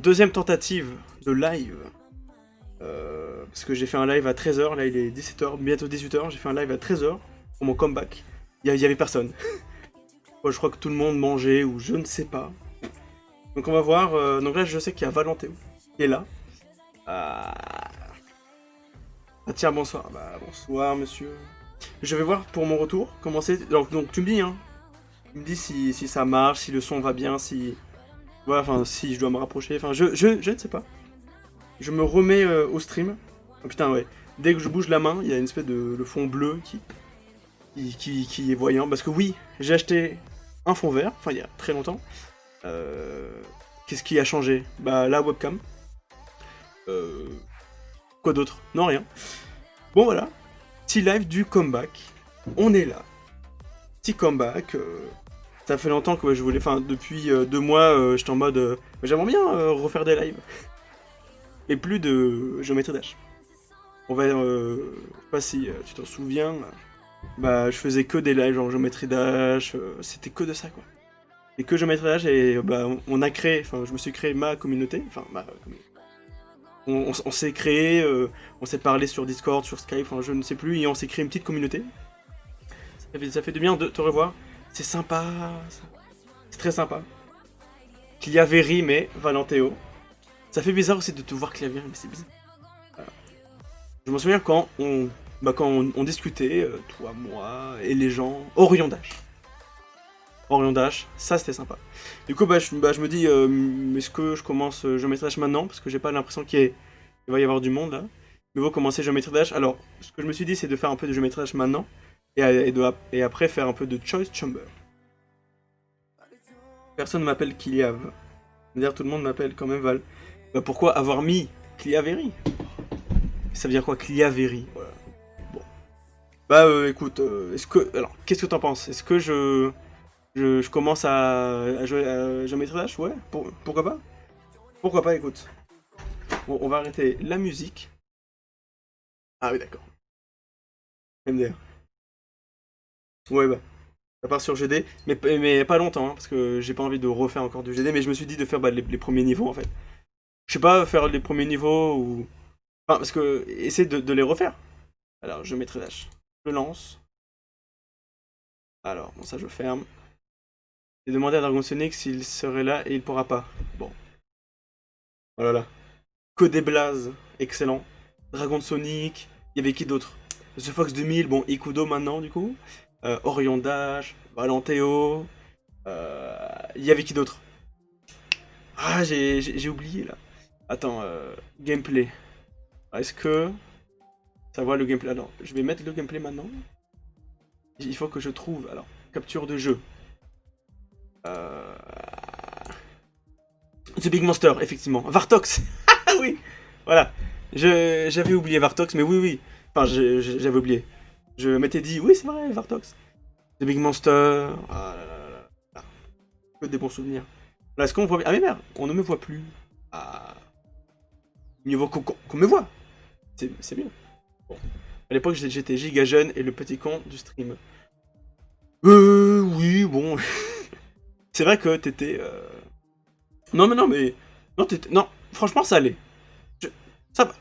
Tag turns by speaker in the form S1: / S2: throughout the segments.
S1: deuxième tentative de live. Parce que j'ai fait un live à 13h, là il est 17h, bientôt 18h, j'ai fait un live à 13h pour mon comeback. Il y avait personne. Moi, je crois que tout le monde mangeait ou je ne sais pas. Donc on va voir. Donc là je sais qu'il y a Valentéo qui est là. Ah, ah, tiens, bonsoir. Bah bonsoir monsieur. Je vais voir pour mon retour comment c'est. Donc tu me dis hein. Tu me dis si ça marche, si le son va bien, si. Voilà, enfin si je dois me rapprocher. Enfin je ne sais pas. Je me remets au stream. Oh putain ouais. Dès que je bouge la main, il y a une espèce de le fond bleu qui est voyant. Parce que oui, j'ai acheté un fond vert, enfin il y a très longtemps. Euh, Qu'est-ce qui a changé? Bah la webcam. Euh, Quoi d'autre? Non rien. Bon voilà. Petit live du comeback. On est là. Petit comeback. Ça fait longtemps que ouais, je voulais. Enfin depuis 2 mois, j'étais en mode. J'aimerais bien refaire des lives. Et plus de Geometry Dash. On va. Je sais pas si tu t'en souviens. Bah je faisais que des lives genre Geometry Dash. C'était que de ça quoi. Et que Geometry Dash et bah on a créé. Enfin je me suis créé ma communauté. Enfin ma communauté. On s'est créé, on s'est parlé sur Discord, sur Skype, enfin je ne sais plus, et on s'est créé une petite communauté. Ça fait du bien de te revoir. C'est sympa, c'est très sympa. Cliaveri, mais Valentéo. Ça fait bizarre aussi de te voir Cliaveri, mais c'est bizarre. Voilà. Je me souviens quand on discutait, toi, moi, et les gens, Orion Dash. Orion Dash, ça c'était sympa. Du coup, je me dis, est-ce que je commence Geometry Dash maintenant? Parce que j'ai pas l'impression qu'il va y avoir du monde là. Il faut commencer Geometry Dash. Alors, ce que je me suis dit, c'est de faire un peu de Geometry Dash maintenant. Et après faire un peu de Choice Chamber. Personne ne m'appelle Kiliav. D'ailleurs, tout le monde m'appelle quand même Val. Bah pourquoi avoir mis Cliaveri? Ça veut dire quoi Cliaveri? Voilà. Bon. Bah écoute, est-ce que. Alors, qu'est-ce que t'en penses? Est-ce que je commence à jouer à Geometry Dash? Ouais, pourquoi pas? Pourquoi pas, écoute. Bon, on va arrêter la musique. Ah oui, d'accord. MDR. Ouais, bah. Ça part sur GD, mais pas longtemps, hein, parce que j'ai pas envie de refaire encore du GD, mais je me suis dit de faire bah, les premiers niveaux en fait. Je sais pas, faire les premiers niveaux ou. Enfin, parce que. Essayer de les refaire. Alors, je mettrai Dash. Je lance. Alors, bon, ça je ferme. J'ai demandé à Dragon Sonic s'il serait là et il pourra pas. Bon, voilà là. Que des blazes, excellent. Dragon Sonic, il y avait qui d'autre? The Fox 2000, bon, Ikudo maintenant du coup. Orion Dash, Valentéo. Il y avait qui d'autre? Ah, j'ai oublié là. Attends, gameplay. Est-ce que ça voit le gameplay? Alors, je vais mettre le gameplay maintenant. Il faut que je trouve. Alors, capture de jeu. Euh... The Big Monster, effectivement. Vartox. Ah oui. Voilà. J'avais oublié Vartox, mais oui, oui. Enfin, j'avais oublié. Je m'étais dit, oui, c'est vrai, Vartox. The Big Monster. Ah là là là là. Ah, que des bons souvenirs. Là, est-ce qu'on me voit bien? Ah mais merde, on ne me voit plus. Ah. Mieux vaut qu'on me voit. C'est bien. Bon. À l'époque, j'étais giga jeune et le petit con du stream. Oui, bon. C'est vrai que t'étais. Non, mais non, mais. Non, t'étais. Non, franchement, ça allait. Je- Ça va.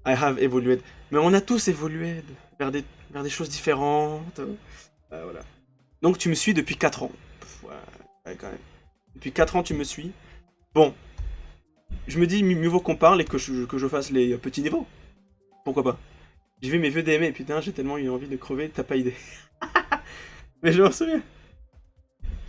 S1: I have evolved. Mais on a tous évolué vers des choses différentes. Voilà. Donc, tu me suis depuis 4 ans. Ouais, ouais, quand même. Depuis 4 ans, tu me suis. Bon, je me dis, mieux vaut qu'on parle et que je fasse les petits niveaux. Pourquoi pas? J'ai vu mes vieux DM et putain, j'ai tellement eu envie de crever, t'as pas idée. Mais je m'en souviens.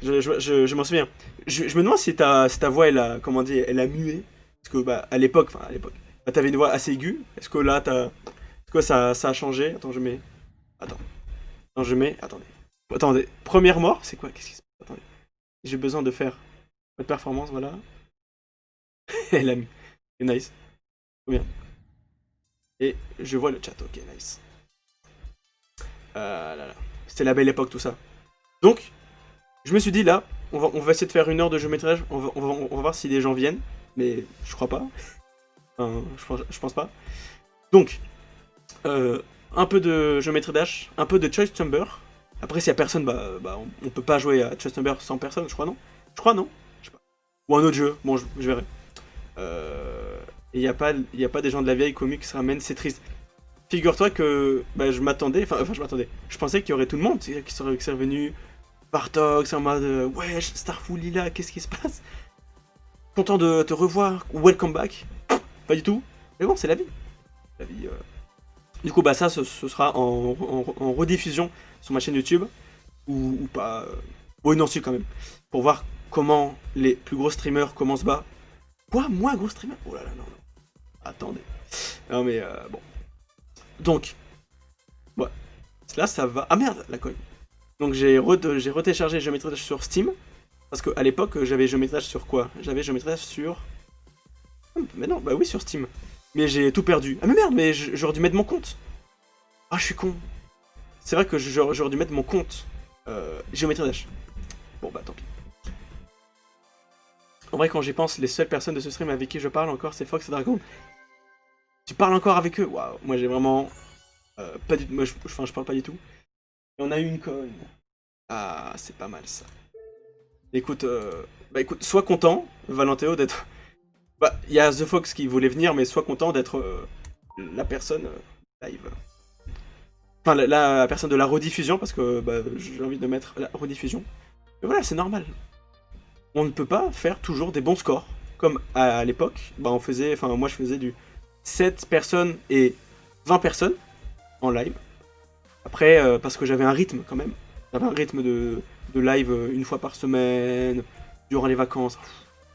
S1: Je m'en souviens. Je me demande si ta voix, elle a, comment dire, elle a mué. Parce que, bah, à l'époque, bah, t'avais une voix assez aiguë. Est-ce que là, est-ce que ça a changé? Attends, je mets. Attends. Attends, je mets. Attendez. Attendez. Première mort, c'est quoi? Qu'est-ce qui se passe? Attendez. J'ai besoin de faire votre performance, voilà. Elle a mis. C'est nice. Trop bien. Et je vois le chat, ok, nice. Là, là. C'était la belle époque, tout ça. Donc, je me suis dit là, on va essayer de faire 1 heure de géométrage, on va voir si les gens viennent, mais je crois pas. Enfin, je pense pas. Donc, un peu de géométrie dash, un peu de choice chamber. Après, s'il y a personne, bah on peut pas jouer à choice chamber sans personne, je crois non. Je crois non. Je sais pas. Ou un autre jeu, bon, je verrai. Et y a pas des gens de la vieille commu qui se ramènent, c'est triste. Figure-toi que bah, je m'attendais, enfin je m'attendais, je pensais qu'il y aurait tout le monde qui serait venu, Bartok, en mode ouais, Starful Lila, qu'est-ce qui se passe? Content de te revoir, welcome back. Pas du tout, mais bon, c'est la vie. La vie Du coup, bah ça, ce sera en rediffusion sur ma chaîne YouTube, ou pas. Bon, non, si, quand même. Pour voir comment les plus gros streamers commencent bas. Quoi? Moi, gros streamer? Oh là là, non, non. Attendez. Non, mais bon. Donc, ouais. Là, ça va. Ah merde, la coin. Donc, j'ai retéléchargé Geometry Dash sur Steam. Parce qu'à l'époque, j'avais Geometry Dash sur quoi? J'avais Geometry Dash sur. Mais non, bah oui, sur Steam. Mais j'ai tout perdu. Ah mais merde, mais j'aurais dû mettre mon compte. Ah, je suis con. C'est vrai que j'aurais dû mettre mon compte Geometry Dash. Bon bah tant pis. En vrai, quand j'y pense, les seules personnes de ce stream avec qui je parle encore, c'est Fox et Dragon. Tu parles encore avec eux? Waouh, moi j'ai vraiment pas du tout. Moi je parle pas du tout. Et on a eu une conne. Ah, c'est pas mal ça. Écoute, bah écoute, sois content, Valentéo, d'être. Bah, il y a The Fox qui voulait venir, mais sois content d'être la personne live. Enfin, la personne de la rediffusion, parce que bah, j'ai envie de mettre la rediffusion. Mais voilà, c'est normal. On ne peut pas faire toujours des bons scores. Comme à l'époque, bah on faisait, enfin moi je faisais du 7 personnes et 20 personnes en live. Après, parce que j'avais un rythme quand même. J'avais un rythme de live une fois par semaine, durant les vacances.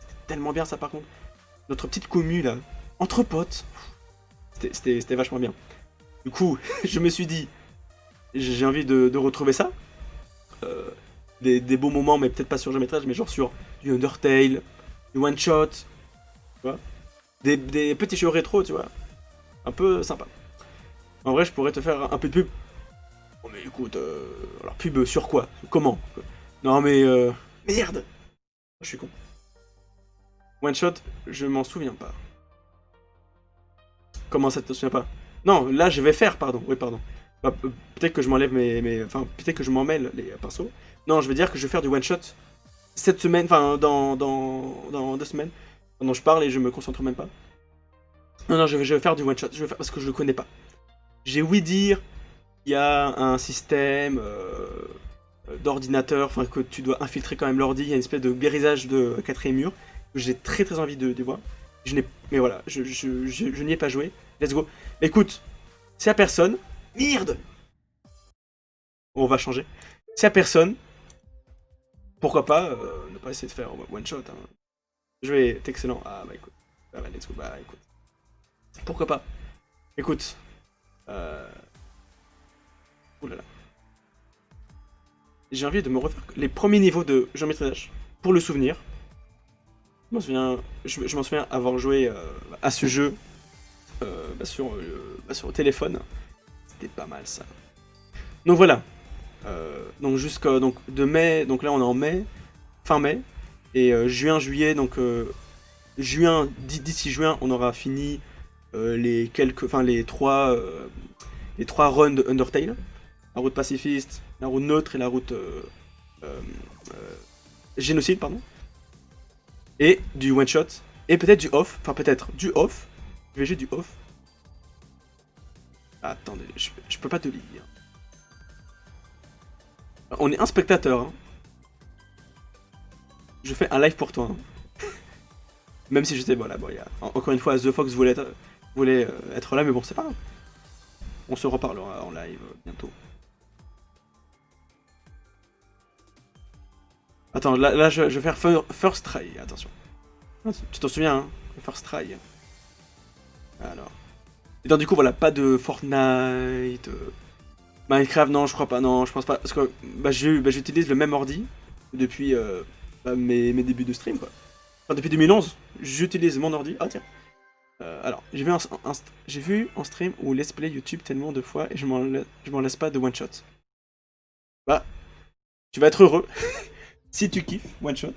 S1: C'était tellement bien ça par contre. Notre petite commu là, entre potes, c'était vachement bien. Du coup, je me suis dit, j'ai envie de retrouver ça. Euh, des beaux moments, mais peut-être pas sur Geometry, mais genre sur du Undertale, du One Shot, tu vois. Des petits jeux rétro, tu vois. Un peu sympa. En vrai, je pourrais te faire un peu de pub. Oh, mais écoute, alors pub sur quoi? Comment? Non, mais merde! Je suis con. One Shot, je m'en souviens pas. Comment ça, te souviens pas? Non, là, je vais faire, pardon. Oui, pardon. Bah, peut-être que je m'enlève Enfin, peut-être que je m'en mêle les pinceaux. Non, je vais dire que je vais faire du one-shot cette semaine, enfin, dans 2 semaines. Pendant je parle et je me concentre même pas. Non, non, je vais faire du one-shot. Je vais faire parce que je le connais pas. J'ai ouï dire, il y a un système d'ordinateur, enfin, que tu dois infiltrer quand même l'ordi. Il y a une espèce de guérisage de quatrième mur. J'ai très très envie de voir. Mais voilà, je n'y ai pas joué. Let's go. Écoute, s'il y a personne, merde! On va changer. S'il y a personne, pourquoi pas ne pas essayer de faire one shot. Hein. Je vais être excellent. Ah bah écoute. Ah bah let's go. Bah écoute. Pourquoi pas? Écoute. Ouh là là. J'ai envie de me refaire les premiers niveaux de Geometry Dash. Pour le souvenir. Je m'en souviens avoir joué à ce jeu sur le téléphone. C'était pas mal ça. Donc voilà. Donc jusqu'à donc de mai, donc là on est en mai, fin mai, et juin, juillet, donc d'ici juin on aura fini les trois runs de Undertale, la route pacifiste, la route neutre et la route euh, euh, génocide pardon, et du one shot et peut-être du off, enfin peut-être du off, VG du off. Ah, attendez, je peux pas te lire. On est un spectateur. Hein. Je fais un live pour toi. Hein. Même si j'étais voilà, bon, encore une fois, The Fox voulait être là, mais bon, c'est pas grave. On se reparlera en live bientôt. Attends, là je vais faire First Try, attention. Tu t'en souviens, hein? First Try. Alors. Et donc, du coup, voilà, pas de Fortnite. Minecraft, non, je crois pas, non, je pense pas. Parce que bah, j'utilise le même ordi depuis mes débuts de stream, quoi. Enfin, depuis 2011, j'utilise mon ordi. Ah, tiens. Alors, j'ai vu en stream ou let's play YouTube tellement de fois et je m'en laisse pas de one shot. Bah, tu vas être heureux si tu kiffes one shot.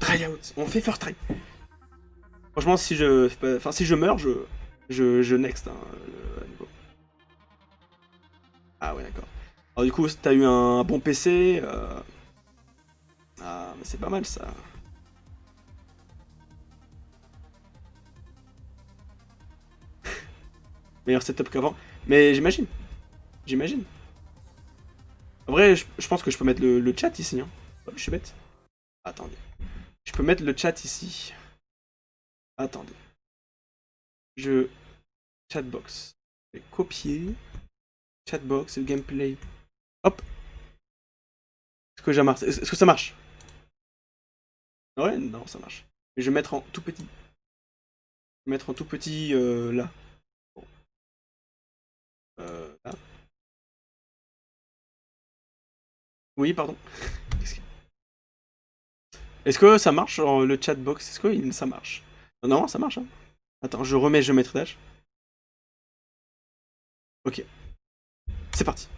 S1: Try out, on fait first try. Franchement, si je meurs, je next. Hein, niveau. Ah ouais, d'accord. Alors du coup, t'as eu un bon PC. Ah, mais c'est pas mal ça. meilleur setup qu'avant. Mais j'imagine. J'imagine. En vrai, je pense que je peux mettre le chat ici. Hein. Oh, je suis bête. Attendez. Je peux mettre le chat ici. Attendez. Je... Chatbox. Je vais copier. Chatbox, gameplay. Hop. Est-ce que ça marche? Ouais, non, ça marche. Mais je vais mettre en tout petit. Je vais mettre en tout petit là. Bon. Là. Oui, pardon. Est-ce que ça marche, genre, le chatbox? Est-ce que ça marche? Non, ça marche. Hein. Attends, je remets géométrie. Ok, c'est parti.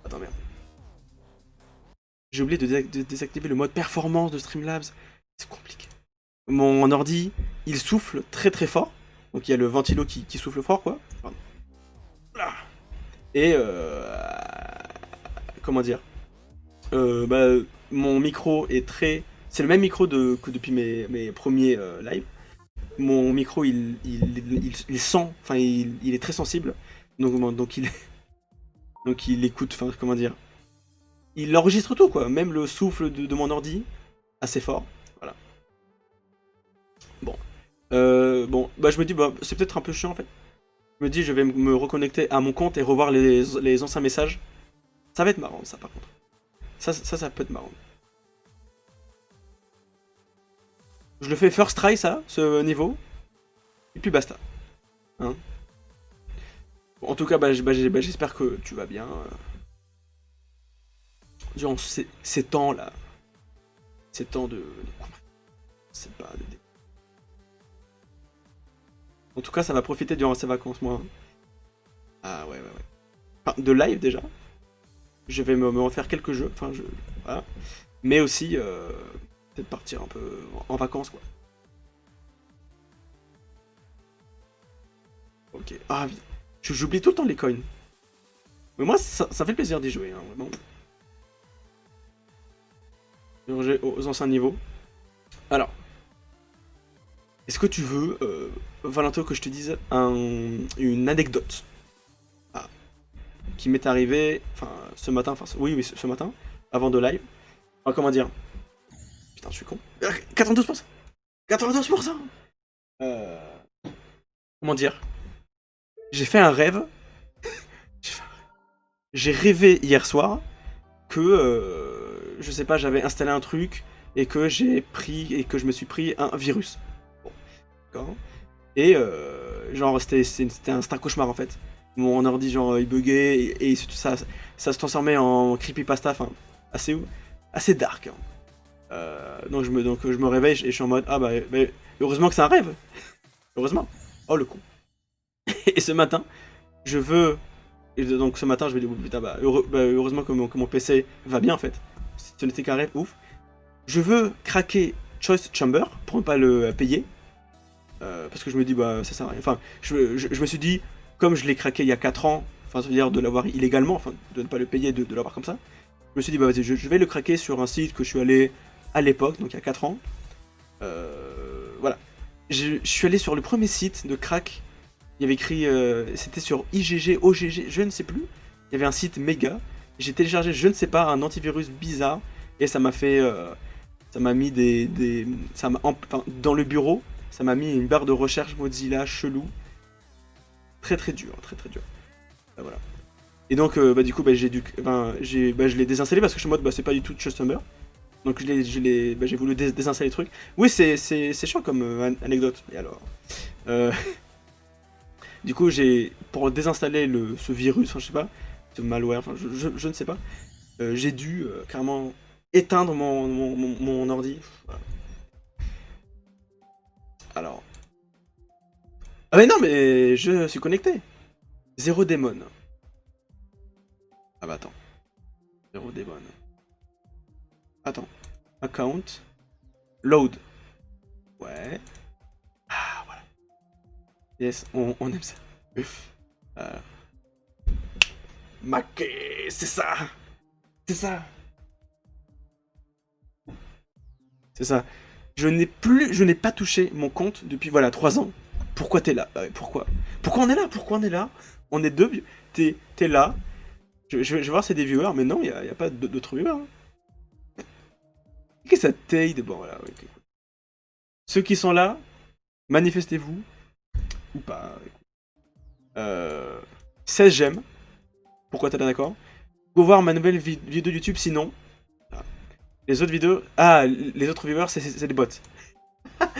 S1: Attends, merde. J'ai oublié de désactiver le mode performance de Streamlabs. C'est compliqué. Mon ordi, il souffle très très fort. Donc il y a le ventilo qui souffle fort, quoi. Pardon. Et comment dire bah, mon micro est très... C'est le même micro que depuis mes premiers lives. Mon micro, il sent, enfin, il est très sensible. Donc il écoute, enfin, comment dire. Il enregistre tout, quoi. Même le souffle de mon ordi, assez fort. Voilà. Bon. Bon, bah je me dis, bah, c'est peut-être un peu chiant, en fait. Je me dis, je vais me reconnecter à mon compte et revoir les anciens messages. Ça va être marrant, ça, par contre. Ça peut être marrant. Je le fais first try, ça, ce niveau. Et puis basta. Hein. Bon, en tout cas, j'espère que tu vas bien. Durant ces temps-là. Ces temps de c'est pas de... En tout cas, ça va profiter durant ces vacances, moi. Ah ouais. Enfin, de live, déjà. Je vais me refaire quelques jeux. Enfin, voilà. Mais aussi, peut-être partir un peu en vacances, quoi. Ok. Ah oui. J'oublie tout le temps les coins. Mais moi, ça fait plaisir d'y jouer, hein, vraiment. Aux anciens niveaux. Alors, est-ce que tu veux, Valentin, que je te dise une anecdote qui m'est arrivée, enfin, ce matin, enfin, oui, ce matin, avant de live. Enfin, comment dire? Putain, je suis con. 92%. 92%. euh, Comment dire? J'ai fait un rêve. J'ai rêvé hier soir que, je sais pas, j'avais installé un truc et que je me suis pris un virus. Bon, d'accord. Et genre, c'était un cauchemar en fait. Mon ordi, genre, il buguait et ça se transformait en creepypasta, enfin, assez, assez dark. Hein. Donc je me réveille et je suis en mode, ah bah heureusement que c'est un rêve. Heureusement. Oh le con. Et ce matin, je veux. Et donc ce matin, je me dis, oh, putain, heureusement que mon PC va bien en fait. Ce n'était qu'un rêve, ouf. Je veux craquer Choice Chamber pour ne pas le payer. Parce que je me dis, bah ça sert à rien. Enfin, je me suis dit, comme je l'ai craqué il y a 4 ans, enfin, c'est-à-dire de l'avoir illégalement, enfin, de ne pas le payer, de l'avoir comme ça. Je me suis dit, bah vas-y, je vais le craquer sur un site que je suis allé à l'époque, donc il y a 4 ans. Voilà. Je suis allé sur le premier site de crack. Il y avait écrit, c'était sur IGG, OGG, je ne sais plus. Il y avait un site méga. J'ai téléchargé, je ne sais pas, un antivirus bizarre. Et ça m'a fait. Ça m'a mis enfin, dans le bureau, ça m'a mis une barre de recherche Mozilla chelou. Très très dur, très très dur. Voilà. Et donc, du coup, je l'ai désinstallé parce que je suis en mode, c'est pas du tout Customer. Donc j'ai voulu désinstaller le truc. Oui, c'est chiant comme anecdote. Et alors du coup, pour désinstaller ce virus, enfin, je sais pas, ce malware, enfin, je ne sais pas, j'ai dû carrément éteindre mon ordi. Voilà. Alors. Ah, mais non, mais je suis connecté. Zéro démon. Ah bah attends. Zéro démon. Attends. Account. Load. Ouais. Ah, voilà. Yes, on aime ça. Euh... Mac, c'est ça. C'est ça. C'est ça. Je n'ai pas touché mon compte depuis, voilà, 3 ans. Pourquoi t'es là? Bah, pourquoi? Pourquoi on est là? Pourquoi on est là? On est deux, t'es là. Je vais voir si c'est des viewers, mais non, y a pas d'autres viewers. Hein. Qu'est-ce que ça t'aide? Bon, voilà, ok. Ceux qui sont là, manifestez-vous, ou pas. Euh, 16 j'aime. Pourquoi t'es là, d'accord? Go voir ma nouvelle vidéo YouTube, sinon. Ah. Les autres vidéos. Ah, les autres viewers, c'est des bots. Ah,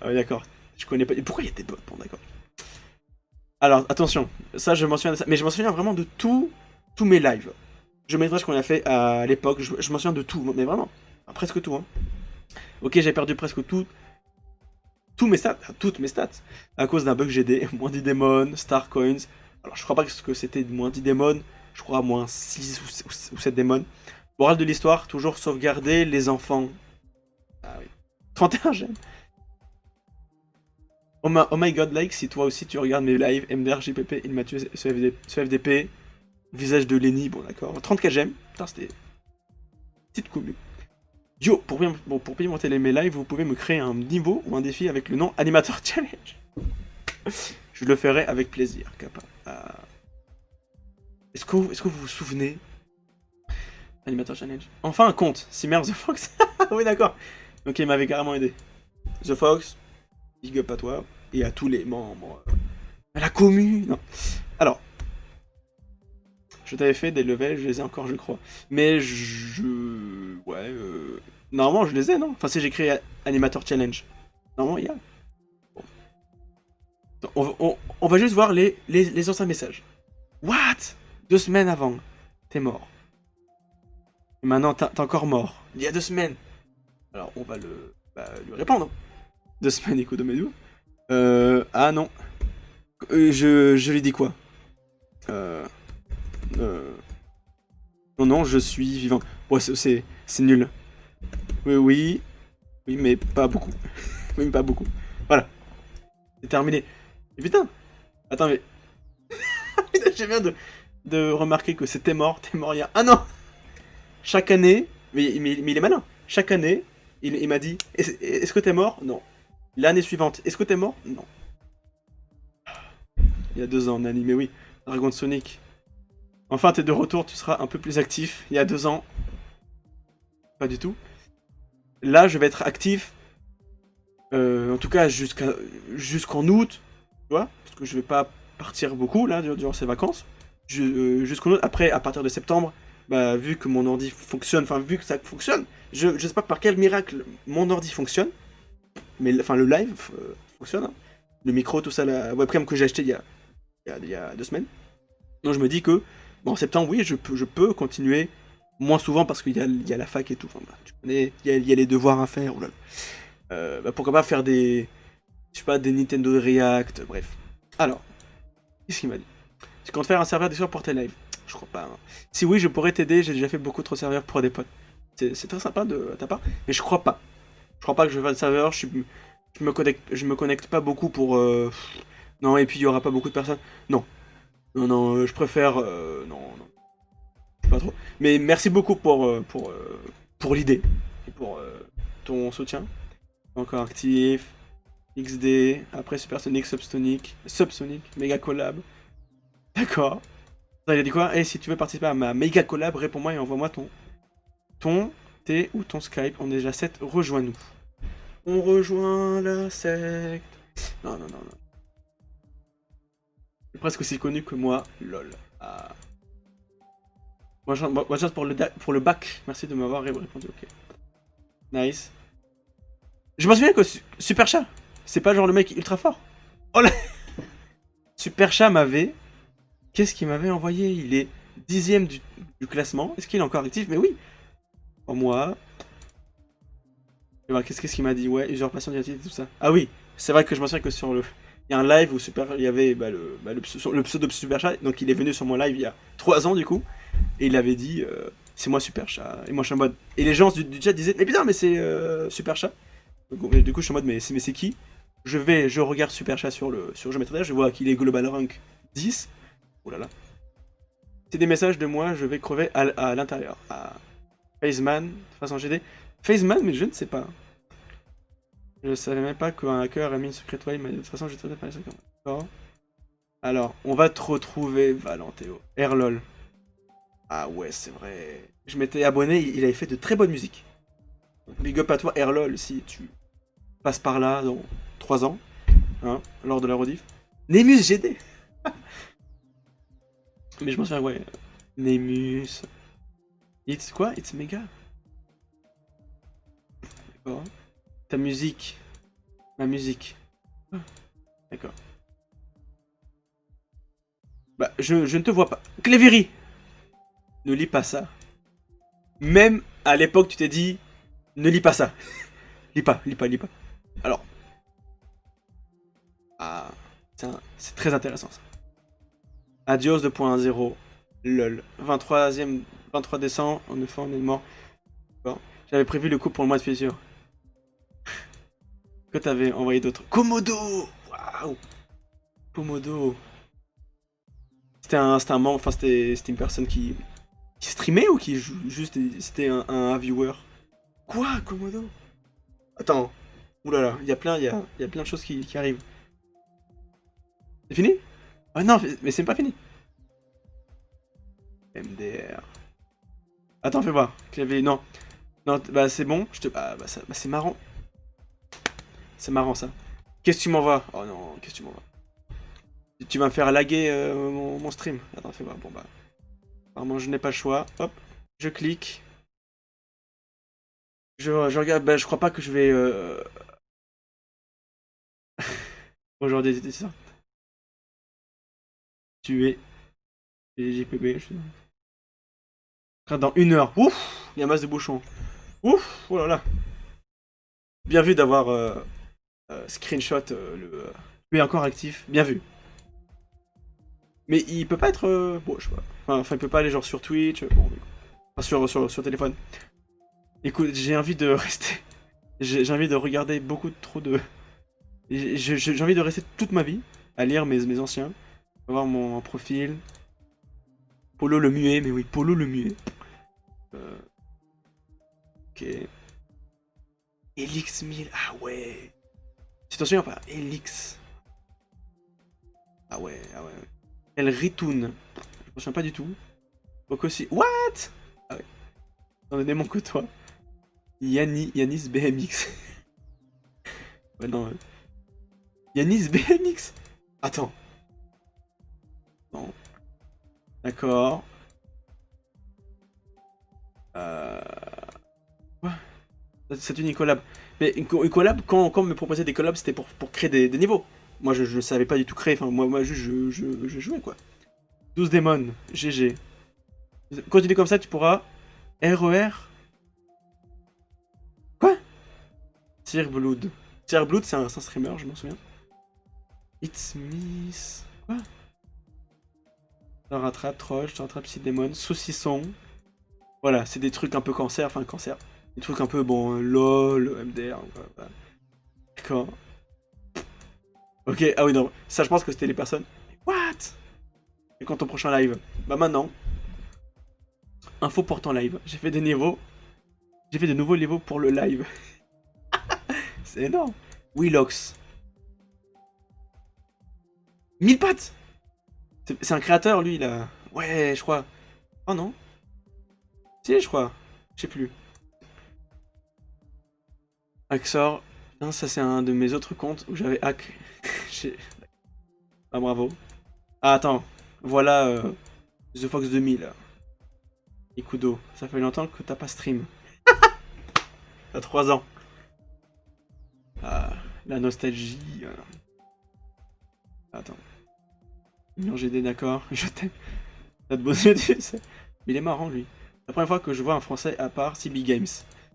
S1: oui, d'accord. Je connais pas. Et pourquoi il y a des bots? Bon, d'accord. Alors, attention. Ça, je m'en souviens de ça. Mais je m'en souviens vraiment de tous mes lives. Je mettrai ce qu'on a fait à l'époque. Je m'en souviens de tout. Mais vraiment. Presque tout, hein. Ok, j'ai perdu presque tout. Toutes mes stats. À cause d'un bug GD. Moins 10 démons, Star Coins. Alors, je crois pas que c'était moins 10 démons. Je crois moins 6 ou 7 démons. Morale de l'histoire, toujours sauvegarder les enfants. Ah oui. 31 j'aime. Oh my god, like, si toi aussi tu regardes mes lives, MDR, JPP, il m'a tué ce FDP, visage de Lenny, bon d'accord. 34 j'aime. Putain, c'était. Petite commune. Yo, pour pimenter mes lives, vous pouvez me créer un niveau ou un défi avec le nom Animator Challenge. Je le ferai avec plaisir, Kappa. Est-ce que vous vous souvenez Animator Challenge. Enfin un compte, Simmer The Fox. Oui d'accord. Donc il m'avait carrément aidé. The Fox, big up à toi. Et à tous les membres. À la commune. Non. Alors. Je t'avais fait des levels, je les ai encore je crois. Mais ouais. Normalement je les ai non. Enfin si j'ai créé Animator Challenge. Normalement il y a. On va juste voir les anciens messages. What? 2 semaines avant. T'es mort. Et maintenant t'es encore mort. Il y a 2 semaines. Alors on va lui répondre. 2 semaines écoute de mes ah non. Je lui dis quoi euh, Non, non, je suis vivant. Ouais, c'est nul. Oui, oui. Oui, mais pas beaucoup. Oui, mais pas beaucoup. Voilà. C'est terminé. Et putain. Attends, mais. Je viens de remarquer que c'était mort. T'es mort il y a un an. Chaque année. Mais il est malin. Chaque année, il m'a dit est-ce que t'es mort? Non. L'année suivante, est-ce que t'es mort? Non. Il y a 2 ans, Nani, mais oui. Dragon de Sonic. Enfin, t'es de retour, tu seras un peu plus actif. Il y a 2 ans. Pas du tout. Là, je vais être actif. En tout cas, jusqu'en août. Tu vois? Parce que je vais pas partir beaucoup, là, durant ces vacances. Jusqu'en août. Après, à partir de septembre, bah, vu que mon ordi fonctionne, enfin, vu que ça fonctionne, je sais pas par quel miracle mon ordi fonctionne. Mais, enfin, le live fonctionne. Hein. Le micro, tout ça, la webcam que j'ai acheté il y a 2 semaines. Donc je me dis que, bon, en septembre, oui, je peux continuer moins souvent parce qu'il y a la fac et tout. Enfin, bah, tu connais, il y a les devoirs à faire. Oulala. Bah, pourquoi pas faire des, je sais pas, des Nintendo React, bref. Alors, qu'est-ce qu'il m'a dit? Tu comptes faire un serveur Discord pour tes lives? Je crois pas. Hein. Si oui, je pourrais t'aider, j'ai déjà fait beaucoup trop de serveurs pour des potes. C'est très sympa de ta part, mais je crois pas. Je crois pas que je vais faire de serveur, je me connecte pas beaucoup pour... Non, et puis il y aura pas beaucoup de personnes. Non, non, non, je préfère... Non, non, je sais pas trop. Mais merci beaucoup pour l'idée et pour ton soutien. Encore actif, XD, après Supersonic, Subsonic, Mega Collab. D'accord. Il a dit quoi? Et si tu veux participer à ma Mega Collab, réponds-moi et envoie-moi ton T ou ton Skype. On est déjà 7, rejoins-nous. On rejoint la secte. Non, non, non, non. C'est presque aussi connu que moi, lol. Ah. Moi, chance pour le bac. Merci de m'avoir répondu, ok. Nice. Je me souviens que Super Chat, c'est pas genre le mec ultra fort. Oh là. Super Chat m'avait... Qu'est-ce qu'il m'avait envoyé? Il est 10ème du classement. Est-ce qu'il est encore actif? Mais oui. Pour moi. Qu'est-ce qu'il m'a dit? Ouais, usurpation d'identité, tout ça. Ah oui, c'est vrai que je me souviens que sur le... Il y a un live où il y avait le pseudo Super Chat. Donc il est venu sur mon live il y a 3 ans du coup. Et il avait dit c'est moi Super Chat. Et moi je suis en mode... Et les gens du chat disaient mais putain mais c'est Super Chat. Donc, du coup je suis en mode mais c'est qui? Je regarde Super Chat sur Geometry Dash, je vois qu'il est Global Rank 10. Oh là là. C'est des messages de moi, je vais crever à l'intérieur. À Faceman, façon GD. Faceman, mais je ne sais pas. Je savais même pas qu'un hacker a mis une secret web, mais de toute façon, j'ai très pas les secrets. D'accord. Alors, on va te retrouver, Valentéo. Erlol. Ah ouais, c'est vrai. Je m'étais abonné, il avait fait de très bonne musique. Big up à toi, Erlol, si tu passes par là dans 3 ans, hein, lors de la rediff. Nemus GD. Mais je m'en souviens, ouais. Nemus. It's quoi? It's méga. D'accord. Ta musique. Ma musique. Ah, d'accord. Bah, je ne te vois pas. Clévery. Ne lis pas ça. Même à l'époque, tu t'es dit, ne lis pas ça. Lis pas, lis pas, lis pas. Alors. Ah. C'est très intéressant ça. Adios 2.0. LOL. 23e, 23 décembre, en effet, on est mort. Bon. J'avais prévu le coup pour le mois de février. Que t'avais envoyé d'autres. Komodo. Waouh. Komodo. C'était un membre, enfin c'était une personne qui streamait ou qui juste c'était un viewer. Quoi, Komodo? Attends. Oulala, il y a plein de choses qui arrivent. C'est fini? Ah non, mais c'est pas fini. MDR. Attends, fais voir. Clavier, non. Non, bah c'est bon. Bah, c'est marrant. C'est marrant ça. Qu'est-ce que tu m'envoies? Oh non, qu'est-ce que tu m'envoies? Tu vas me faire laguer mon stream. Attends, fais voir. Bon bah. Apparemment, je n'ai pas le choix. Hop, je clique. Je regarde. Bah, je crois pas que je vais. Aujourd'hui, c'était ça. Tuer les JPB. Dans 1 heure. Ouf, il y a masse de bouchons. Ouf, oh là là. Bien vu d'avoir screenshot le. Lui encore actif. Bien vu. Mais il peut pas être. Bon, je sais pas. Enfin, il peut pas aller genre sur Twitch. Bon, enfin, sur téléphone. Écoute, j'ai envie de rester. J'ai envie de regarder beaucoup trop de. J'ai envie de rester toute ma vie à lire mes anciens. Voir mon profil. Polo le muet, mais oui, Polo le muet. Ok. Elix 1000, ah ouais. Tu t'en souviens pas? Elix. Ah ouais, ah ouais. El Ritoun. Je m'en souviens pas du tout. Donc aussi. What? Ah ouais. J'en ai mon que toi. Yanis BMX. Ouais, non. Yanis BMX. Attends. Non. D'accord. Quoi? C'est une collab. Mais une collab, quand on me proposait des collabs, c'était pour créer des niveaux. Moi, je savais pas du tout créer. Enfin, moi juste, je jouais, quoi. 12 démons. GG. Continue comme ça, tu pourras. RER. Quoi? Blood. Blood, c'est un streamer, je m'en souviens. It's Miss. Quoi? Je te rattrape, Troll, je te rattrape, Démon. Saucisson. Voilà, c'est des trucs un peu cancer, enfin cancer. Des trucs un peu, bon, LOL, MDR, voilà. D'accord. Ok, ah oui, non, ça je pense que c'était les personnes. What? Et quand ton prochain live? Bah maintenant. Info pour ton live. J'ai fait des niveaux. J'ai fait de nouveaux niveaux pour le live. C'est énorme. Willox. 1000 pattes. C'est un créateur, lui, là. Ouais, je crois. Oh non. Si, je crois. Je sais plus. Axor. Non, ça c'est un de mes autres comptes où j'avais hack. Ah, bravo. Ah, attends. Voilà The Fox 2000. Ikudo. Ça fait longtemps que t'as pas stream. T'as 3 ans. Ah, la nostalgie. Attends. Non, j'ai des d'accord. Je t'aime. T'as de beaux yeux, tu sais. Mais il est marrant, lui. La première fois que je vois un français à part CB Games.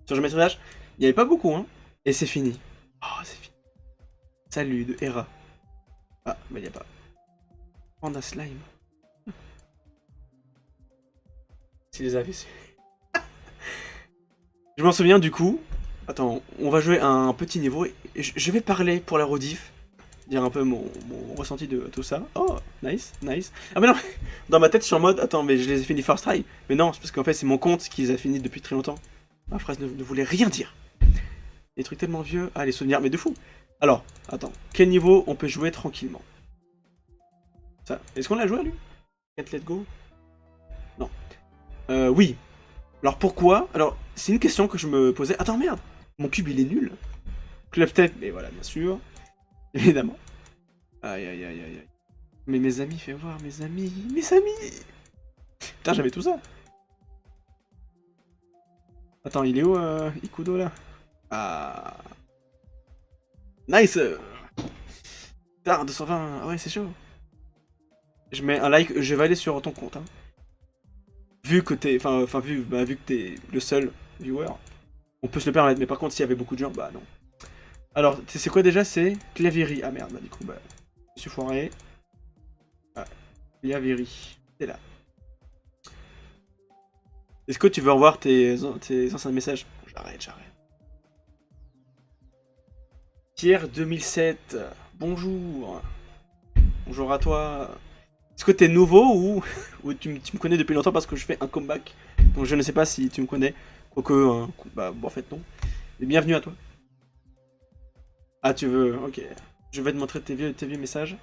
S1: Sur le métrage, il n'y avait pas beaucoup, hein. Et c'est fini. Oh, c'est fini. Salut de Hera. Ah, bah il n'y a pas. Panda Slime. S'il les avait su. Je m'en souviens du coup. Attends, on va jouer un petit niveau. Et je vais parler pour la rediff. Dire un peu mon ressenti de tout ça. Oh, nice, nice. Ah mais non, dans ma tête je suis en mode, attends, mais je les ai finis first try. Mais non, c'est parce qu'en fait c'est mon compte qui les a finis depuis très longtemps. Ma phrase ne voulait rien dire. des trucs tellement vieux. Ah, les souvenirs, mais de fou. Alors, attends, quel niveau on peut jouer tranquillement? Ça, est-ce qu'on l'a joué à lui? Get Let Go? Non. Oui. Alors pourquoi? Alors, c'est une question que je me posais. Attends, merde! Mon cube il est nul. Club tête, mais voilà, bien sûr. Évidemment. Aïe aïe aïe aïe aïe. Mais mes amis, fais voir, mes amis. Mes amis! Putain, j'avais tout ça. Attends, il est où, Ikudo, là? Ah. Nice! Putain, 220. Ah ouais, c'est chaud. Je mets un like, je vais aller sur ton compte, hein. Vu que t'es. Enfin, vu que t'es le seul viewer, on peut se le permettre, mais par contre, s'il y avait beaucoup de gens, bah non. Alors, c'est quoi déjà? C'est Claviri. Ah merde, bah du coup, bah. Je suis foiré. Ah, Claviri. T'es là. Est-ce que tu veux revoir tes anciens messages? J'arrête. Pierre 2007. Bonjour. Bonjour à toi. Est-ce que t'es nouveau ou tu me connais depuis longtemps parce que je fais un comeback? Donc je ne sais pas si tu me connais. Quoique, bah bon, en fait non. Et bienvenue à toi. Ah tu veux, ok. Je vais te montrer tes vieux messages.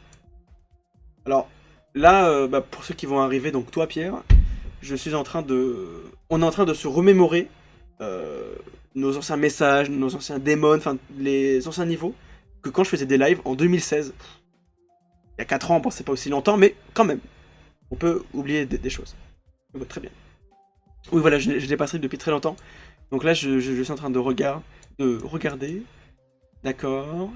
S1: Alors, là, bah, pour ceux qui vont arriver, donc toi Pierre, je suis en train de... On est en train de se remémorer nos anciens messages, nos anciens démons, enfin les anciens niveaux, que quand je faisais des lives en 2016. Il y a 4 ans, bon c'est pas aussi longtemps, mais quand même. On peut oublier des choses. Donc, très bien. Oui voilà, je l'ai passé depuis très longtemps. Donc là je suis en train de regarder. D'accord.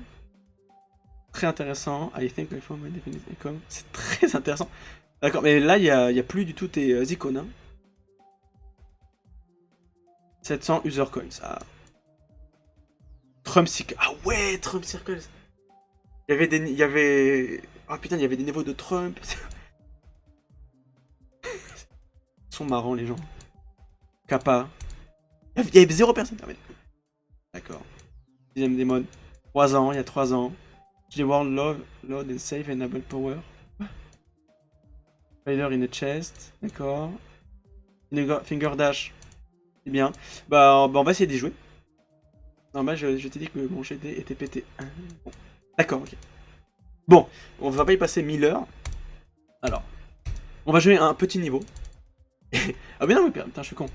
S1: Très intéressant. I think I found my definite icon. C'est très intéressant. D'accord, mais là il y a plus du tout tes icônes. Hein. 700 user coins. Ah. Trump Circle. Ah ouais, Trump Circles. Il y avait... Ah putain, il y avait des niveaux de Trump. Ils sont marrants les gens. Kappa. Il y avait 0 personne. Ah, mais... D'accord. Deuxième démon. 3 ans, il y a 3 ans. J'ai World Love, Load and Save, Enable Power. Spider in a chest. D'accord. Finger Dash. C'est bien. Bah, on va essayer d'y jouer. Non, bah, je t'ai dit que mon GD était pété. Bon. D'accord, ok. Bon, on va pas y passer 1000 heures. Alors, on va jouer un petit niveau. Ah mais non, mais putain, je suis con.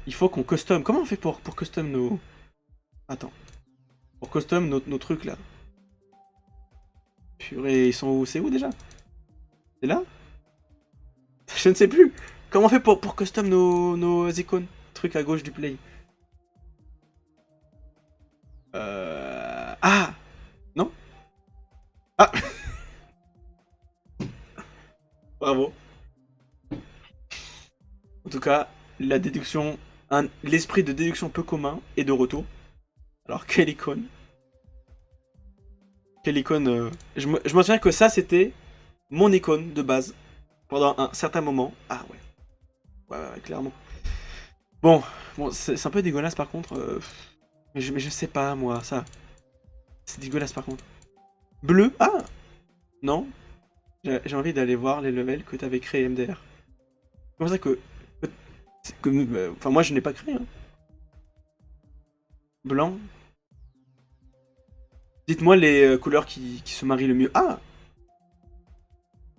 S1: Il faut qu'on custom. Comment on fait pour custom nos... Attends. Pour custom nos trucs là. Purée, ils sont où? C'est où déjà? C'est là? Je ne sais plus. Comment on fait pour custom nos icônes? Truc à gauche du play. Ah! Non? Ah! Bravo. En tout cas, la déduction... L'esprit de déduction peu commun est de retour. Alors, quelle icône? Quelle icône Je me souviens que ça, c'était mon icône de base. Pendant un certain moment. Ah ouais. Ouais, clairement. Bon, c'est un peu dégueulasse par contre. Mais je sais pas, moi, ça. C'est dégueulasse par contre. Bleu? Ah! Non. J'ai envie d'aller voir les levels que t'avais créé MDR. C'est pour ça que... Enfin, moi, je n'ai pas créé. Hein. Blanc. Dites-moi les couleurs qui se marient le mieux. Ah!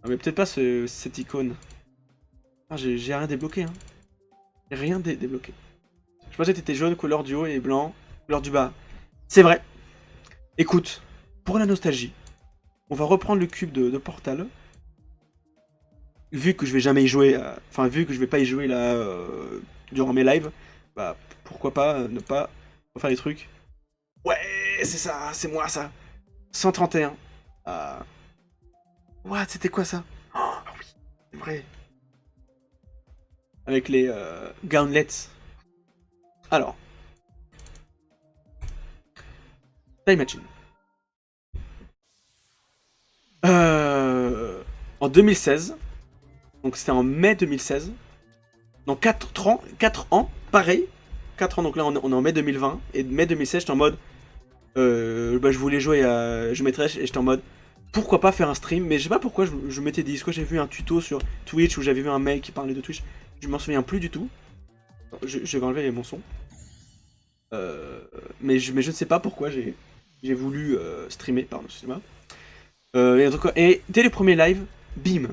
S1: Ah mais peut-être pas cette icône. Ah, j'ai rien débloqué. Hein. J'ai rien débloqué. Je pensais que t'étais jaune, couleur du haut, et blanc, couleur du bas. C'est vrai. Écoute, pour la nostalgie, on va reprendre le cube de Portal. Vu que je vais jamais y jouer, enfin vu que je vais pas y jouer là durant mes lives, bah pourquoi pas ne pas refaire les trucs. Ouais, c'est ça, c'est moi ça. 131. What, c'était quoi ça? Oh oui, c'est vrai. Avec les gauntlets. Alors. Time Machine. En 2016. Donc c'était en mai 2016. Dans 4 ans, pareil. 4 ans, donc là on est en mai 2020. Et mai 2016, j'étais en mode... bah, je voulais jouer à Geometry et j'étais en mode... Pourquoi pas faire un stream? Mais je sais pas pourquoi je m'étais dit. Est-ce que j'ai vu un tuto sur Twitch où j'avais vu un mec qui parlait de Twitch? Je m'en souviens plus du tout. Je vais enlever mon son. Euh, mais je ne sais pas pourquoi j'ai voulu streamer, pardon, excusez-moi. Et, en tout cas, et dès les premiers lives, bim,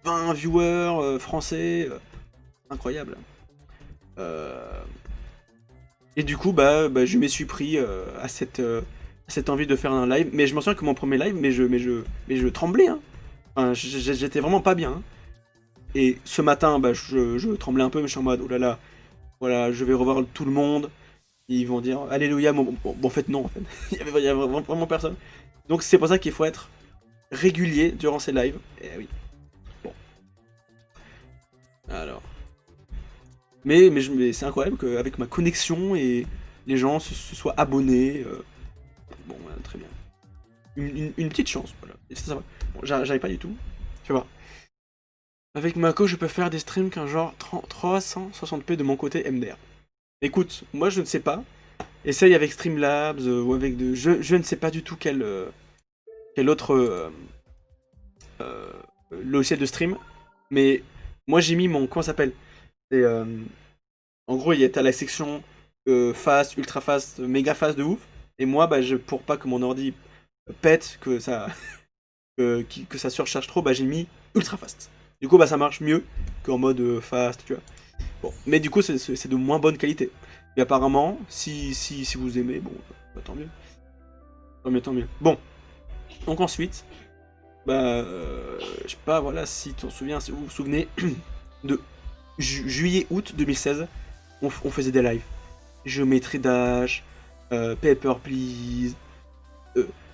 S1: 20 viewers français, incroyable. Euh, et du coup, bah, je me suis pris à cette envie de faire un live. Mais je m'en souviens que mon premier live, mais je tremblais, hein. Enfin, j'étais vraiment pas bien, hein. Et ce matin, bah, je tremblais un peu, mais je suis en mode, oh là là, voilà, je vais revoir tout le monde. Ils vont dire Alléluia. Bon, en fait, non, en fait. Il y avait vraiment personne. Donc, c'est pour ça qu'il faut être régulier durant ces lives. Et oui. Bon, alors. Mais c'est incroyable qu'avec ma connexion et les gens se soient abonnés. Bon, très bien. Une petite chance, voilà. Et ça va. Bon, j'arrive pas du tout. Tu vois. Avec Mako, je peux faire des streams qu'un genre 360p de mon côté MDR. Écoute, moi je ne sais pas. Essaye avec Streamlabs ou avec de. Je ne sais pas du tout quel autre euh, logiciel de stream. Mais moi j'ai mis mon. Comment ça s'appelle? C'est, en gros, t'as la section fast, ultra fast, méga fast de ouf. Et moi, bah, pour pas que mon ordi pète, que ça surcharge trop, bah, j'ai mis ultra fast. Du coup, bah, ça marche mieux qu'en mode fast, tu vois. Bon, mais du coup, c'est de moins bonne qualité. Et apparemment, si vous aimez, bon, bah, tant mieux. Tant mieux, tant mieux. Bon, donc ensuite, bah, je sais pas, voilà, si tu te souviens, si vous vous souvenez, de juillet-août 2016, on faisait des lives. Géométrie Dash, Paper Please,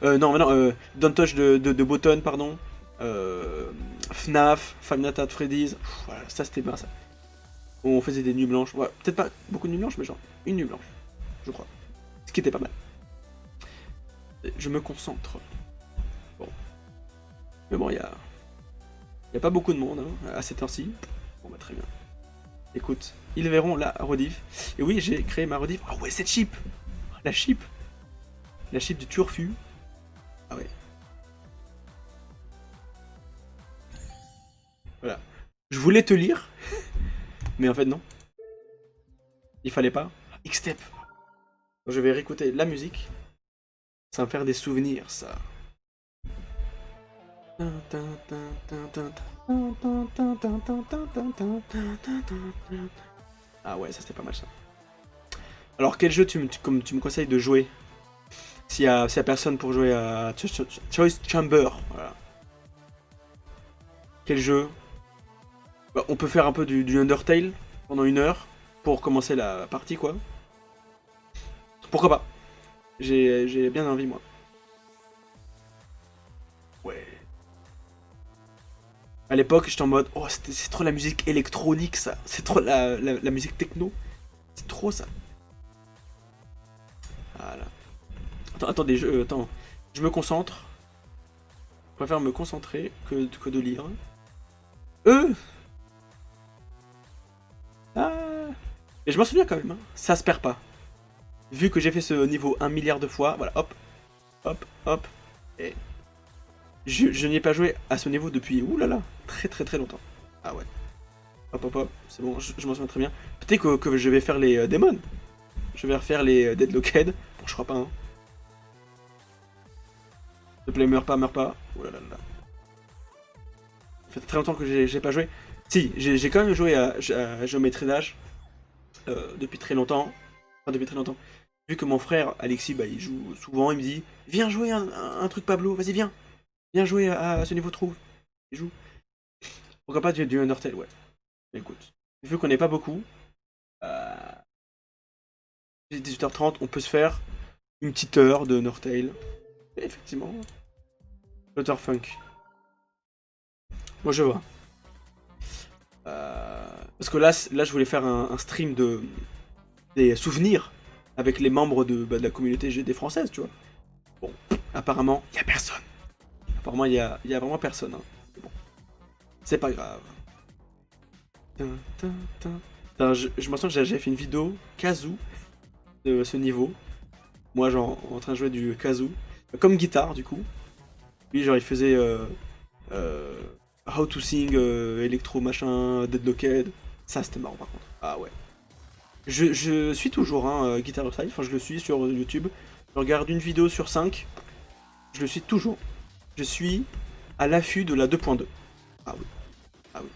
S1: non, mais non, Don't Touch de Button, pardon, FNAF, Five Nights at Freddy's, voilà, ça c'était bien ça. On faisait des nuits blanches, ouais, peut-être pas beaucoup de nuits blanches, mais genre une nuit blanche, je crois. Ce qui était pas mal. Je me concentre. Bon. Mais bon, y a pas beaucoup de monde hein, à cette heure-ci. Bon, bah très bien. Écoute, ils verront la rediff. Et oui, j'ai créé ma rediff. Ah ouais, cette chip. La chip. La chip du Turfu. Ah ouais. Voilà. Je voulais te lire, mais en fait non. Il fallait pas. X-Step. Je vais réécouter la musique. Ça va me faire des souvenirs, ça. Ah ouais, ça c'était pas mal ça. Alors quel jeu comme tu me conseilles de jouer s'il y a personne pour jouer à Choice Chamber, voilà. Quel jeu? Bah, on peut faire un peu du Undertale pendant 1 heure pour commencer la partie, quoi. Pourquoi pas? J'ai bien envie, moi. Ouais. À l'époque, j'étais en mode, oh, c'est trop la musique électronique, ça. C'est trop la musique techno. C'est trop ça. Voilà. Attendez, attends. Je me concentre. Je préfère me concentrer que de lire. Eux Ah. Et je m'en souviens quand même, hein. Ça se perd pas. Vu que j'ai fait ce niveau 1 milliard de fois, voilà, hop, hop, hop. Et je n'y ai pas joué à ce niveau depuis, oulala, très très très longtemps. Ah ouais. Hop, hop, hop, c'est bon, je m'en souviens très bien. Peut-être que je vais faire les démons. Je vais refaire les Deadlocked. Bon, je crois pas, hein. S'il te plaît, meurs pas, meurs pas. Oulala. Ça fait très longtemps que j'ai pas joué. Si, j'ai quand même joué à Geometry Dash depuis très longtemps. Enfin, depuis très longtemps. Vu que mon frère Alexis, bah, il joue souvent, il me dit viens jouer un truc Pablo, vas-y, viens. Viens jouer à ce niveau trouve. Il joue. Pourquoi pas du Undertale, ouais. Mais écoute, vu qu'on n'est pas beaucoup, euh, 18h30, on peut se faire une petite heure de Undertale. Et effectivement, Funk. Moi je vois. Parce que là, je voulais faire un stream des souvenirs avec les membres de la communauté GD française, tu vois. Bon, apparemment, il y a personne. Apparemment, il y a vraiment personne, hein. Bon, c'est pas grave. Putain, je me sens que j'avais fait une vidéo kazoo de ce niveau. Moi, genre, en train de jouer du kazoo. Comme guitare, du coup. Lui, genre, il faisait euh, How to Sing, Electro machin, Deadlocked. Ça, c'était marrant, par contre. Ah ouais. Je suis toujours Guitar Hero Style, enfin je le suis sur YouTube. Je regarde une vidéo sur 5, je le suis toujours. Je suis à l'affût de la 2.2. Ah oui, ah oui.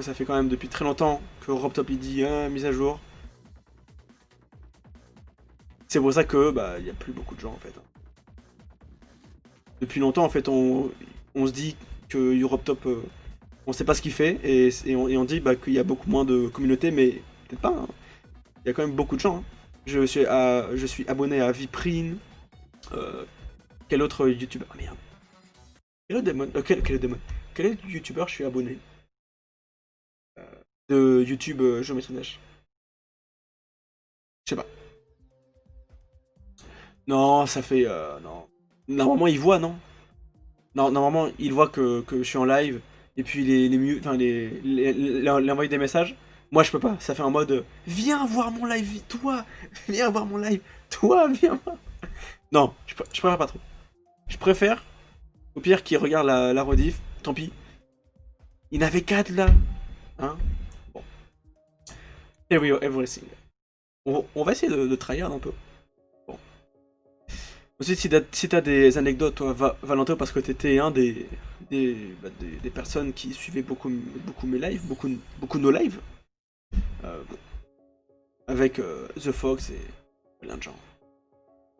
S1: Ça fait quand même depuis très longtemps que RobTop il dit mise à jour. C'est pour ça que bah il y a plus beaucoup de gens en fait. Depuis longtemps en fait on se dit que RobTop on sait pas ce qu'il fait et on dit bah, qu'il y a beaucoup moins de communauté mais peut-être pas. Hein. Il y a quand même beaucoup de gens. Hein. Je suis abonné à Viprine. Quel autre youtubeur? Ah merde. Quel autre démon? Quel démon? Quel autre youtubeur je suis abonné? De YouTube Geometry Dash. Je sais pas. Non, ça fait. Non. Normalement, il voit, non? Non, normalement, il voit que je suis en live. Et puis enfin, les envoyer des messages. Moi, je peux pas. Ça fait en mode viens voir mon live, toi! Viens voir mon live, toi, viens voir. Non, je préfère pas trop. Je préfère, au pire, qu'il regarde la rediff. Tant pis. Il n'avait 4 là. Hein? Bon. Everything. On va essayer de tryhard un peu. Bon. Aussi, si t'as des anecdotes, toi, Valentin, parce que t'étais un des personnes qui suivaient beaucoup mes lives, beaucoup nos lives, bon, avec The Fox et plein de gens.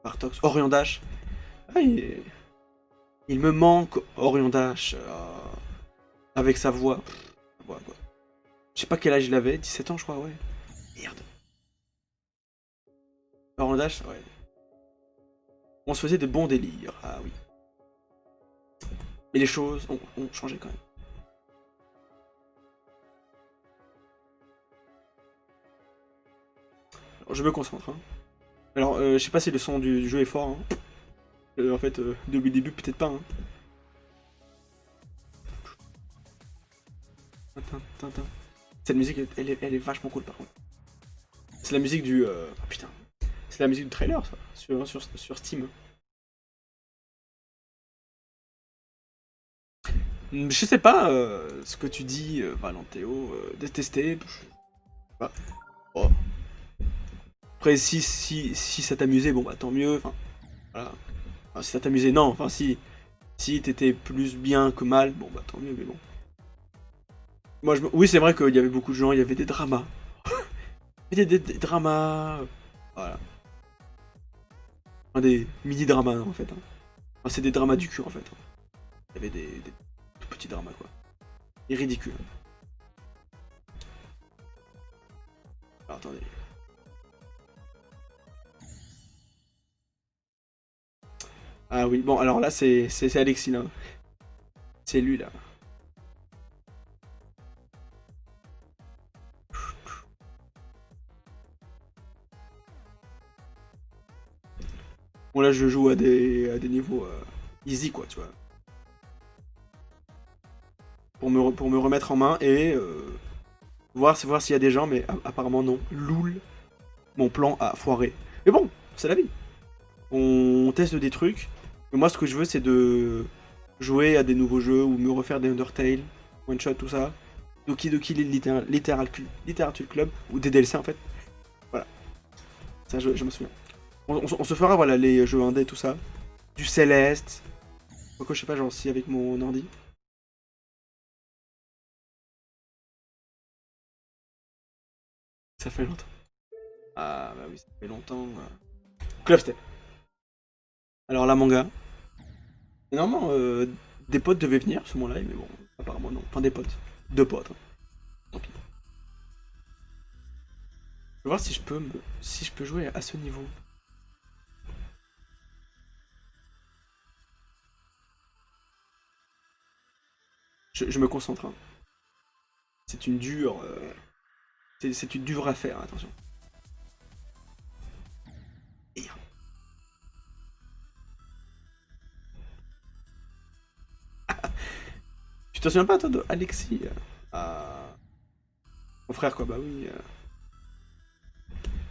S1: Bartox, Orion Dash. Ah, il me manque Orion Dash avec sa voix. Voilà, quoi. Je sais pas quel âge il avait, 17 ans, je crois, ouais. Merde. Orion Dash, ouais. On se faisait de bons délires, ah oui. Mais les choses ont changé quand même. Alors, je me concentre. Hein. Alors, je sais pas si le son du jeu est fort. Hein. En fait, depuis le début, peut-être pas. Hein. Cette musique, elle est vachement cool par contre. C'est la musique du. Oh, putain. C'est la musique du trailer, ça, sur Steam. Je sais pas ce que tu dis, Valentéo, détester. Bah, oh. Après, si ça t'amusait, bon bah tant mieux. Enfin, voilà. Enfin, si ça t'amusait, non. Enfin, si t'étais plus bien que mal, bon bah tant mieux, mais bon. Moi, oui, c'est vrai qu'il y avait beaucoup de gens, il y avait des dramas. Il y avait des dramas. Voilà. Enfin, des mini-dramas, en fait. Hein. Enfin, c'est des dramas du cul, en fait. Il y avait des tout petits dramas, quoi. Et ridicules. Alors, attendez. Ah oui, bon, alors là, c'est Alexis, là. C'est lui, là. Bon, là, je joue à des niveaux easy, quoi, tu vois. Pour me remettre en main et voir s'il y a des gens, mais apparemment non. Loul, mon plan a foiré. Mais bon, c'est la vie. On teste des trucs. Mais moi, ce que je veux, c'est de jouer à des nouveaux jeux ou me refaire des Undertale, One Shot, tout ça. Doki Doki Literature Club, ou des DLC en fait. Voilà, ça je me souviens. On se fera voilà les jeux indés, tout ça. Du Céleste. Pourquoi je sais pas, genre si avec mon ordi. Ça fait longtemps. Ah bah oui, ça fait longtemps. Clubstep. Alors la manga. Normalement, des potes devaient venir sur mon live, mais bon, apparemment non. Enfin des potes. Deux potes. Hein. Tant pis. Je vais voir si je peux jouer à ce niveau. Je me concentre. Hein. C'est une dure. C'est une dure affaire, attention. Tu te souviens pas, toi, de Alexis Mon frère, quoi, bah oui.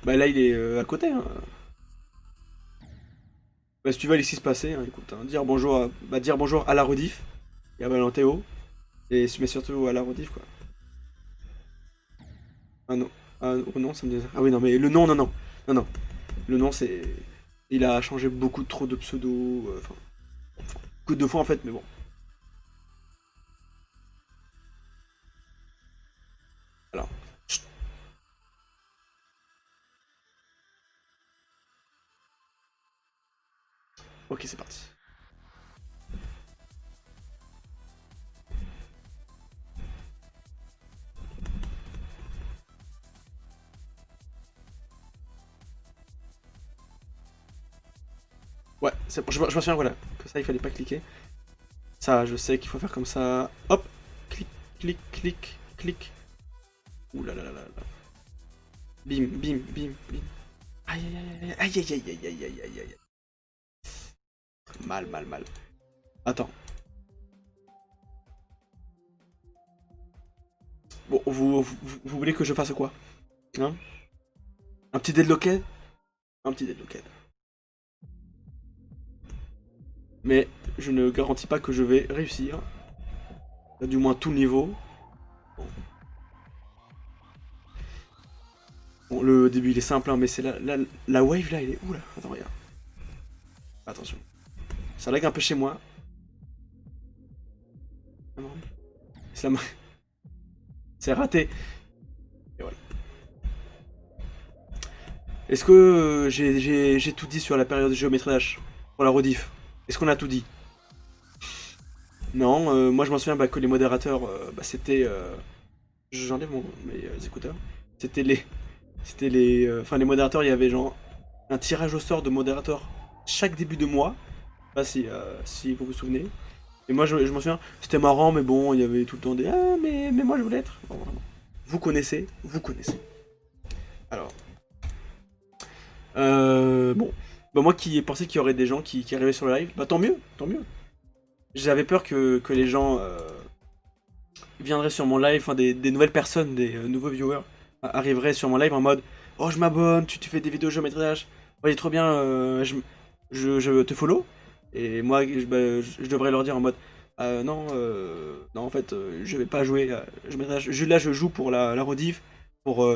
S1: Bah là, il est à côté. Hein. Bah, si tu veux Alexis se passer, hein, écoute, hein, dire bonjour à la rediff et à Valentéo. Mais surtout à la rediff, quoi. Ah non. Ah oh non, ça me dit... Ah oui, non, mais le nom, non, non. Non, non. Le nom, c'est... Il a changé beaucoup trop de pseudos. Enfin, beaucoup de fois en fait, mais bon. Alors. Chut. Ok, c'est parti. Ouais, c'est bon, je me souviens, voilà. Que ça, il fallait pas cliquer. Ça, je sais qu'il faut faire comme ça. Hop. Clic, clic, clic, clic. Ouh là là là là là. Bim, bim, bim, bim. Aïe aïe aïe aïe aïe aïe aïe aïe aïe aïe. Mal, mal, mal. Attends. Bon, vous voulez que je fasse quoi? Hein? Un petit deadlocked? Un petit deadlocked. Mais je ne garantis pas que je vais réussir. Du moins tout le niveau. Bon. Bon, le début il est simple, hein, mais c'est la wave là, elle est où là? Attends, regarde. Attention. Ça lag un peu chez moi. C'est la... C'est raté. Et voilà. Est-ce que j'ai tout dit sur la période de géométrie Dash? Pour la rediff? Est-ce qu'on a tout dit? Non, moi je m'en souviens que les modérateurs, c'était... J'enlève mes écouteurs. C'était les... C'était les... Enfin les modérateurs, il y avait genre un tirage au sort de modérateurs chaque début de mois. Je sais pas si vous vous souvenez. Et moi je m'en souviens, c'était marrant, mais bon, il y avait tout le temps des ah mais moi je voulais être. Bon, vraiment. Vous connaissez, vous connaissez. Alors, bon, bah moi qui pensais qu'il y aurait des gens qui arrivaient sur le live, bah tant mieux, tant mieux. J'avais peur que les gens viendraient sur mon live, enfin des nouvelles personnes, des nouveaux viewers arriveraient sur mon live en mode oh je m'abonne, tu fais des vidéos géométrage, ouais trop bien, je te follow. Et moi je devrais leur dire en mode non, non en fait je vais pas jouer géométrage. Là je joue pour la rediff, pour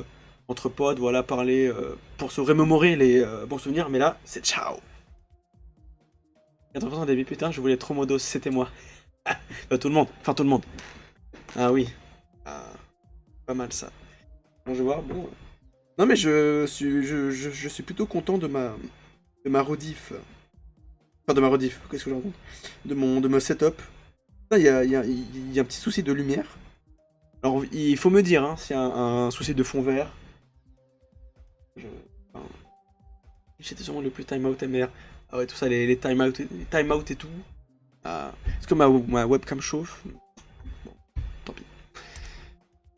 S1: entre potes, voilà, parler, pour se remémorer les bons souvenirs, mais là c'est ciao. 80% des putain je voulais trop modos, c'était moi. Tout le monde, enfin tout le monde. Ah oui. Ah, pas mal ça. Bon, je vais voir, bon. Non mais je suis plutôt content de ma rediff. Enfin de ma rediff, qu'est-ce que je raconte? De mon setup. Là, il y a un petit souci de lumière. Alors il faut me dire hein, s'il y a un souci de fond vert. Je... Enfin, j'étais sûrement le plus timeout MR. Ah ouais, tout ça, les timeout et tout. Ah, est-ce que ma webcam chauffe? Bon, tant pis.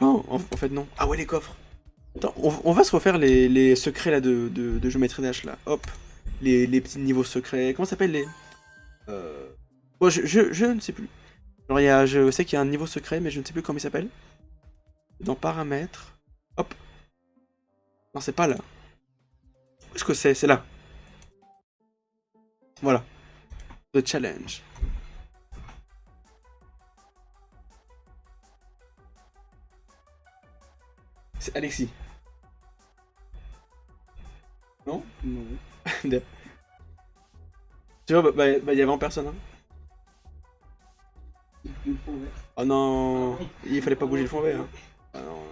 S1: Non, en fait non. Ah ouais, les coffres. Attends, on va se refaire les secrets là de géométrie Dash là. Hop. Les petits niveaux secrets. Comment ça s'appelle les. Bon, je ne sais plus. Alors, je sais qu'il y a un niveau secret, mais je ne sais plus comment il s'appelle. Dans paramètres. Hop. Non, c'est pas là. Où est-ce que c'est? C'est là. Voilà. The challenge. C'est Alexis. Non?
S2: Non.
S1: Tu vois, il y avait en personne. Hein.
S2: Le fond vert.
S1: Oh non. Il fallait pas bouger le fond vert. Hein. Ah non.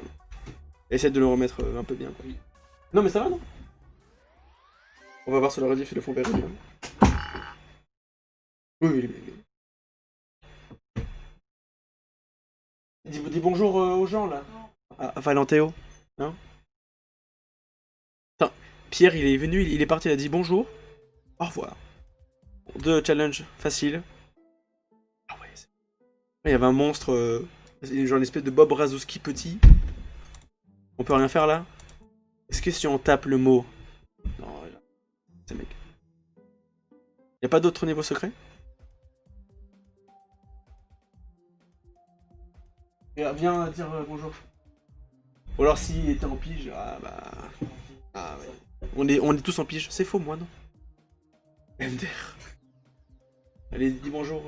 S1: Essaye de le remettre un peu bien. Quoi.
S2: Oui.
S1: Non, mais ça va, non? On va voir sur la rediff si le fond vert est bien. Oui, oui, oui. Dis bonjour aux gens là. À Valentéo. Hein? Attends, Pierre il est venu, il est parti, il a dit bonjour. Au revoir. Deux challenge facile. Ah ouais. Il y avait un monstre, genre une espèce de Bob Razowski petit. On peut rien faire là? Est-ce que si on tape le mot. Non, là. C'est mec. Y a pas d'autre niveau secret? Viens dire bonjour. Ou alors s'il était en pige, ah bah. Ah ouais. On est tous en pige. C'est faux, moi non. MDR. Allez, dis bonjour.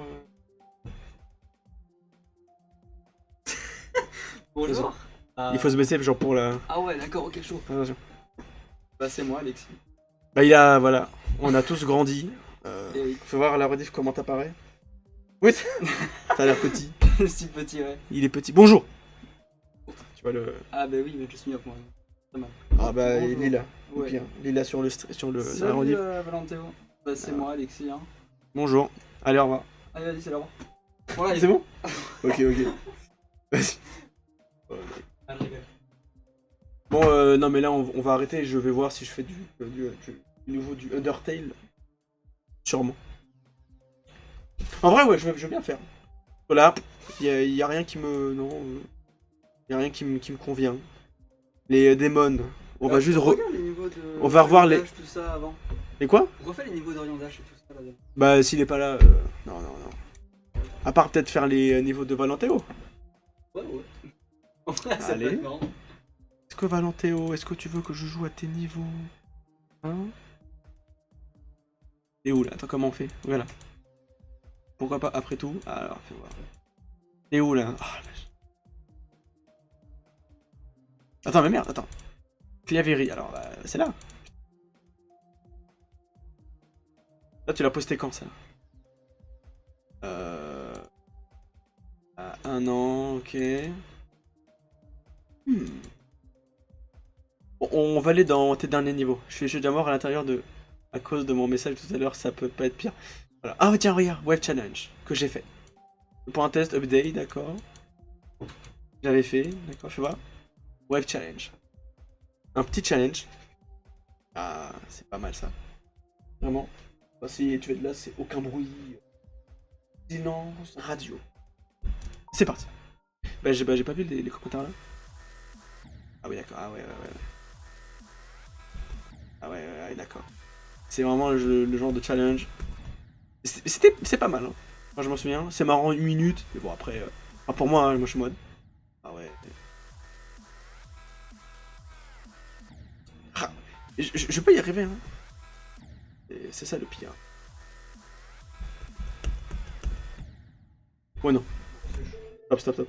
S2: Bonjour.
S1: Il faut se baisser genre pour la...
S2: Ah ouais, d'accord, ok, chaud.
S1: Attention.
S2: Bah, c'est moi, Alexis.
S1: Bah il a... Voilà. On a tous grandi.
S2: Eh oui.
S1: Faut voir la rediff comment t'apparaît. Oui, t'as l'air petit.
S2: Si petit, ouais.
S1: Il est petit. Bonjour. Tu vois le...
S2: Ah bah oui, mais je suis up, moi. Pas mal.
S1: Ah bah
S2: Bonjour.
S1: Lila. Au
S2: Ouais.
S1: pire. Lila sur le sur la
S2: Salut,
S1: rediff.
S2: Valentéo. Bah, c'est moi, Alexis. Hein.
S1: Bonjour. Allez, au revoir.
S2: Allez, vas-y, c'est là. Voilà,
S1: C'est bon. Ok, ok. Vas-y.
S2: Ah, je rigole.
S1: Bon, non mais là on va arrêter. Je vais voir si je fais du nouveau du Undertale. Sûrement. En vrai, ouais, je veux bien faire. Voilà. Y a rien qui me... Non. Y a rien qui me convient. Les démons. On va juste...
S2: Regarde les niveaux de...
S1: On va revoir les...
S2: tout ça avant.
S1: Et quoi?
S2: Refais les niveaux d'orientage et tout ça là-dedans.
S1: Bah s'il est pas là... Non, non, non. À part peut-être faire les niveaux de Valentéo.
S2: Ouais, ouais. En vrai, ça
S1: Allez.
S2: peut être marrant.
S1: Est-ce que Valentéo, est-ce que tu veux que je joue à tes niveaux? Hein? Et où là? Attends, comment on fait? Voilà. Pourquoi pas après tout? Alors, fais voir. Et où là? Ah, vache. Attends, mais merde, attends. Claverie, alors c'est là. Là, tu l'as posté quand ça? À 1 an, ok. Bon, on va aller dans tes derniers niveaux. Je suis déjà mort à l'intérieur de... À cause de mon message tout à l'heure, ça peut pas être pire. Voilà. Ah tiens, regarde, Web Challenge, que j'ai fait. Pour un test, update, d'accord. J'avais fait, d'accord, je vois. Web Challenge. Un petit challenge. Ah, c'est pas mal ça. Vraiment. Bah, si tu es de là, c'est aucun bruit. Silence, radio. C'est parti. Bah j'ai pas vu les commentaires là. Ah oui d'accord, ah ouais. Ah ouais, d'accord. C'est vraiment le genre de challenge. C'est pas mal, hein. Moi je m'en souviens, c'est marrant 1 minute, mais bon après, enfin, pour moi, hein, moi je suis mode. Ah ouais. Ah, je peux y arriver, hein. C'est ça le pire. Ouais non. Stop.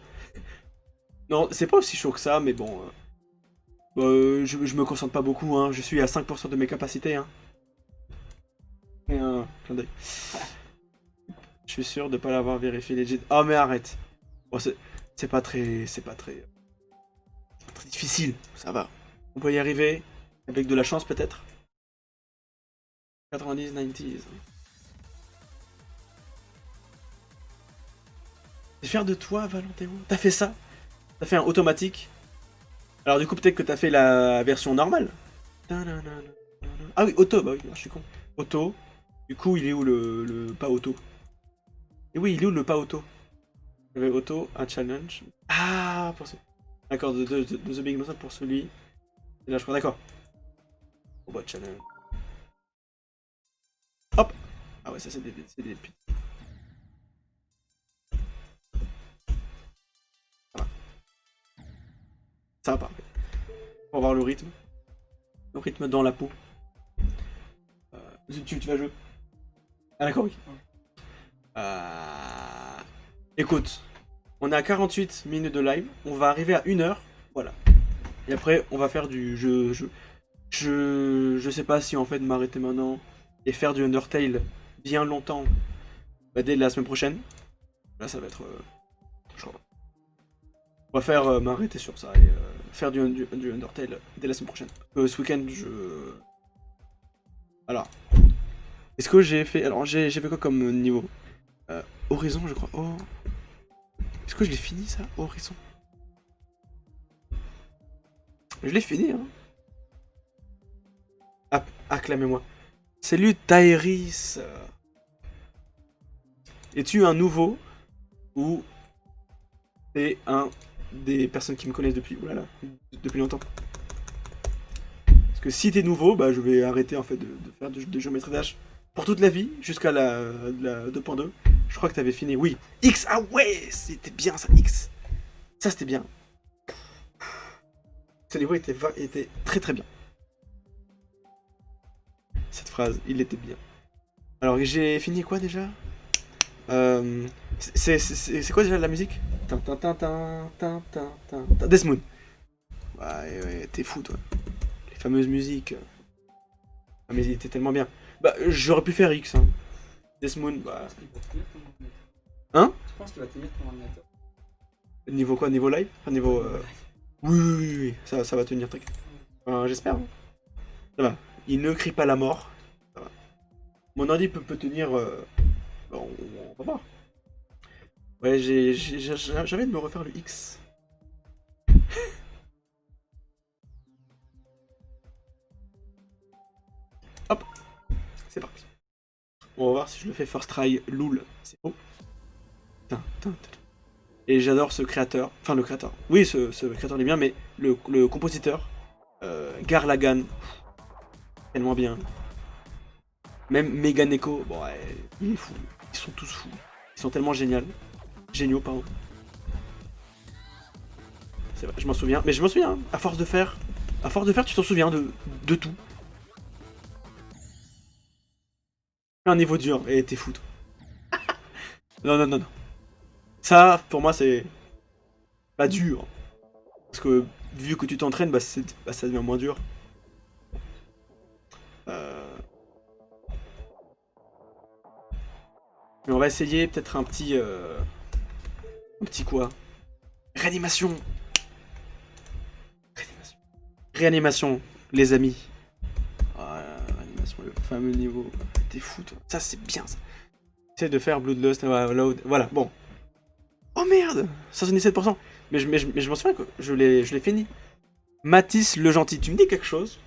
S1: Non, c'est pas aussi chaud que ça, mais bon. Je me concentre pas beaucoup, hein. Je suis à 5% de mes capacités, hein. Et un clin d'œil. Je suis sûr de pas l'avoir vérifié legit. Oh mais arrête. Bon, c'est pas très... C'est pas très difficile, ça va. On peut y arriver, avec de la chance peut-être. 90, 90s. T'es fier de toi, Valentéo? T'as fait ça? T'as fait un automatique? Alors du coup peut-être que t'as fait la version normale. Ah oui, auto, bah oui, je suis con. Auto. Du coup, il est où le pas auto? Et oui, il est où le pas auto? Il y avait auto, un challenge. Ah, pour ce... D'accord, de The Big Mountain pour celui. Et là, je crois, d'accord. Oh bah, challenge. Hop! Ah ouais, ça c'est des petits. Ça va. Ça va parfait. Pour voir le rythme. Le rythme dans la peau. Tu vas jouer? Ah d'accord, oui. Écoute, on est à 48 minutes de live. On va arriver à 1 heure. Voilà. Et après, on va faire du jeu. Je sais pas si en fait m'arrêter maintenant et faire du Undertale bien longtemps. Bah, dès la semaine prochaine. Là, ça va être. Je crois. On va faire m'arrêter sur ça et faire du Undertale dès la semaine prochaine. Ce week-end, Alors. Est-ce que j'ai fait. Alors, j'ai fait quoi comme niveau? Horizon, je crois. Oh. Est-ce que je l'ai fini ça? Horizon. Je l'ai fini, hein. Acclamez-moi. Salut Tairis. Es-tu un nouveau ou t'es un des personnes qui me connaissent depuis, oulala, depuis longtemps? Parce que si t'es nouveau, bah je vais arrêter en fait de faire de géométrie dash pour toute la vie jusqu'à la 2.2. Je crois que t'avais fini. Oui. X. Ah ouais, c'était bien ça. X. Ça c'était bien. Ce niveau était très très bien. Cette phrase, il était bien. Alors j'ai fini quoi déjà? C'est quoi déjà la musique? Death Moon. Bah ouais, t'es fou toi. Les fameuses musiques. Ah mais il était tellement bien. Bah j'aurais pu faire X, hein. Death Moon, bah...
S2: Il va tenir ton ordinateur.
S1: Hein?
S2: Tu penses qu'il va tenir ton ordinateur?
S1: Niveau quoi? Niveau live? Enfin niveau...
S2: Niveau live.
S1: Oui, oui, oui, oui, ça va tenir, t'inquiète. Enfin, j'espère, hein. Ça va. Il ne crie pas la mort. Ça va. Mon ordi peut tenir... bah, on va voir. Ouais, j'avais de me refaire le X. Hop, c'est parti. On va voir si je le fais first try loul. C'est beau. Tin, tin, tin. Et j'adore ce créateur. Enfin, le créateur. Oui, ce créateur est bien, mais le compositeur, Garlagan, tellement bien. Même Megan Echo, bon, ouais, il est fou. Ils sont tous fous. Ils sont tellement géniaux. Géniaux, pardon. C'est vrai, je m'en souviens. Mais je m'en souviens, hein. À force de faire, tu t'en souviens de tout. Un niveau dur, et t'es fou, toi. Non, non, non, non. Ça, pour moi, c'est pas dur. Parce que vu que tu t'entraînes, bah, ça devient moins dur. Euh, Mais on va essayer peut-être un petit... Un petit quoi? Réanimation. Réanimation. Réanimation, les amis. Ah, réanimation, le fameux niveau. T'es fou, toi. Ça, c'est bien, ça. Essaye de faire Bloodlust, voilà, bon. Oh merde 77%. Mais je m'en souviens que je l'ai fini. Matisse le gentil, tu me dis quelque chose?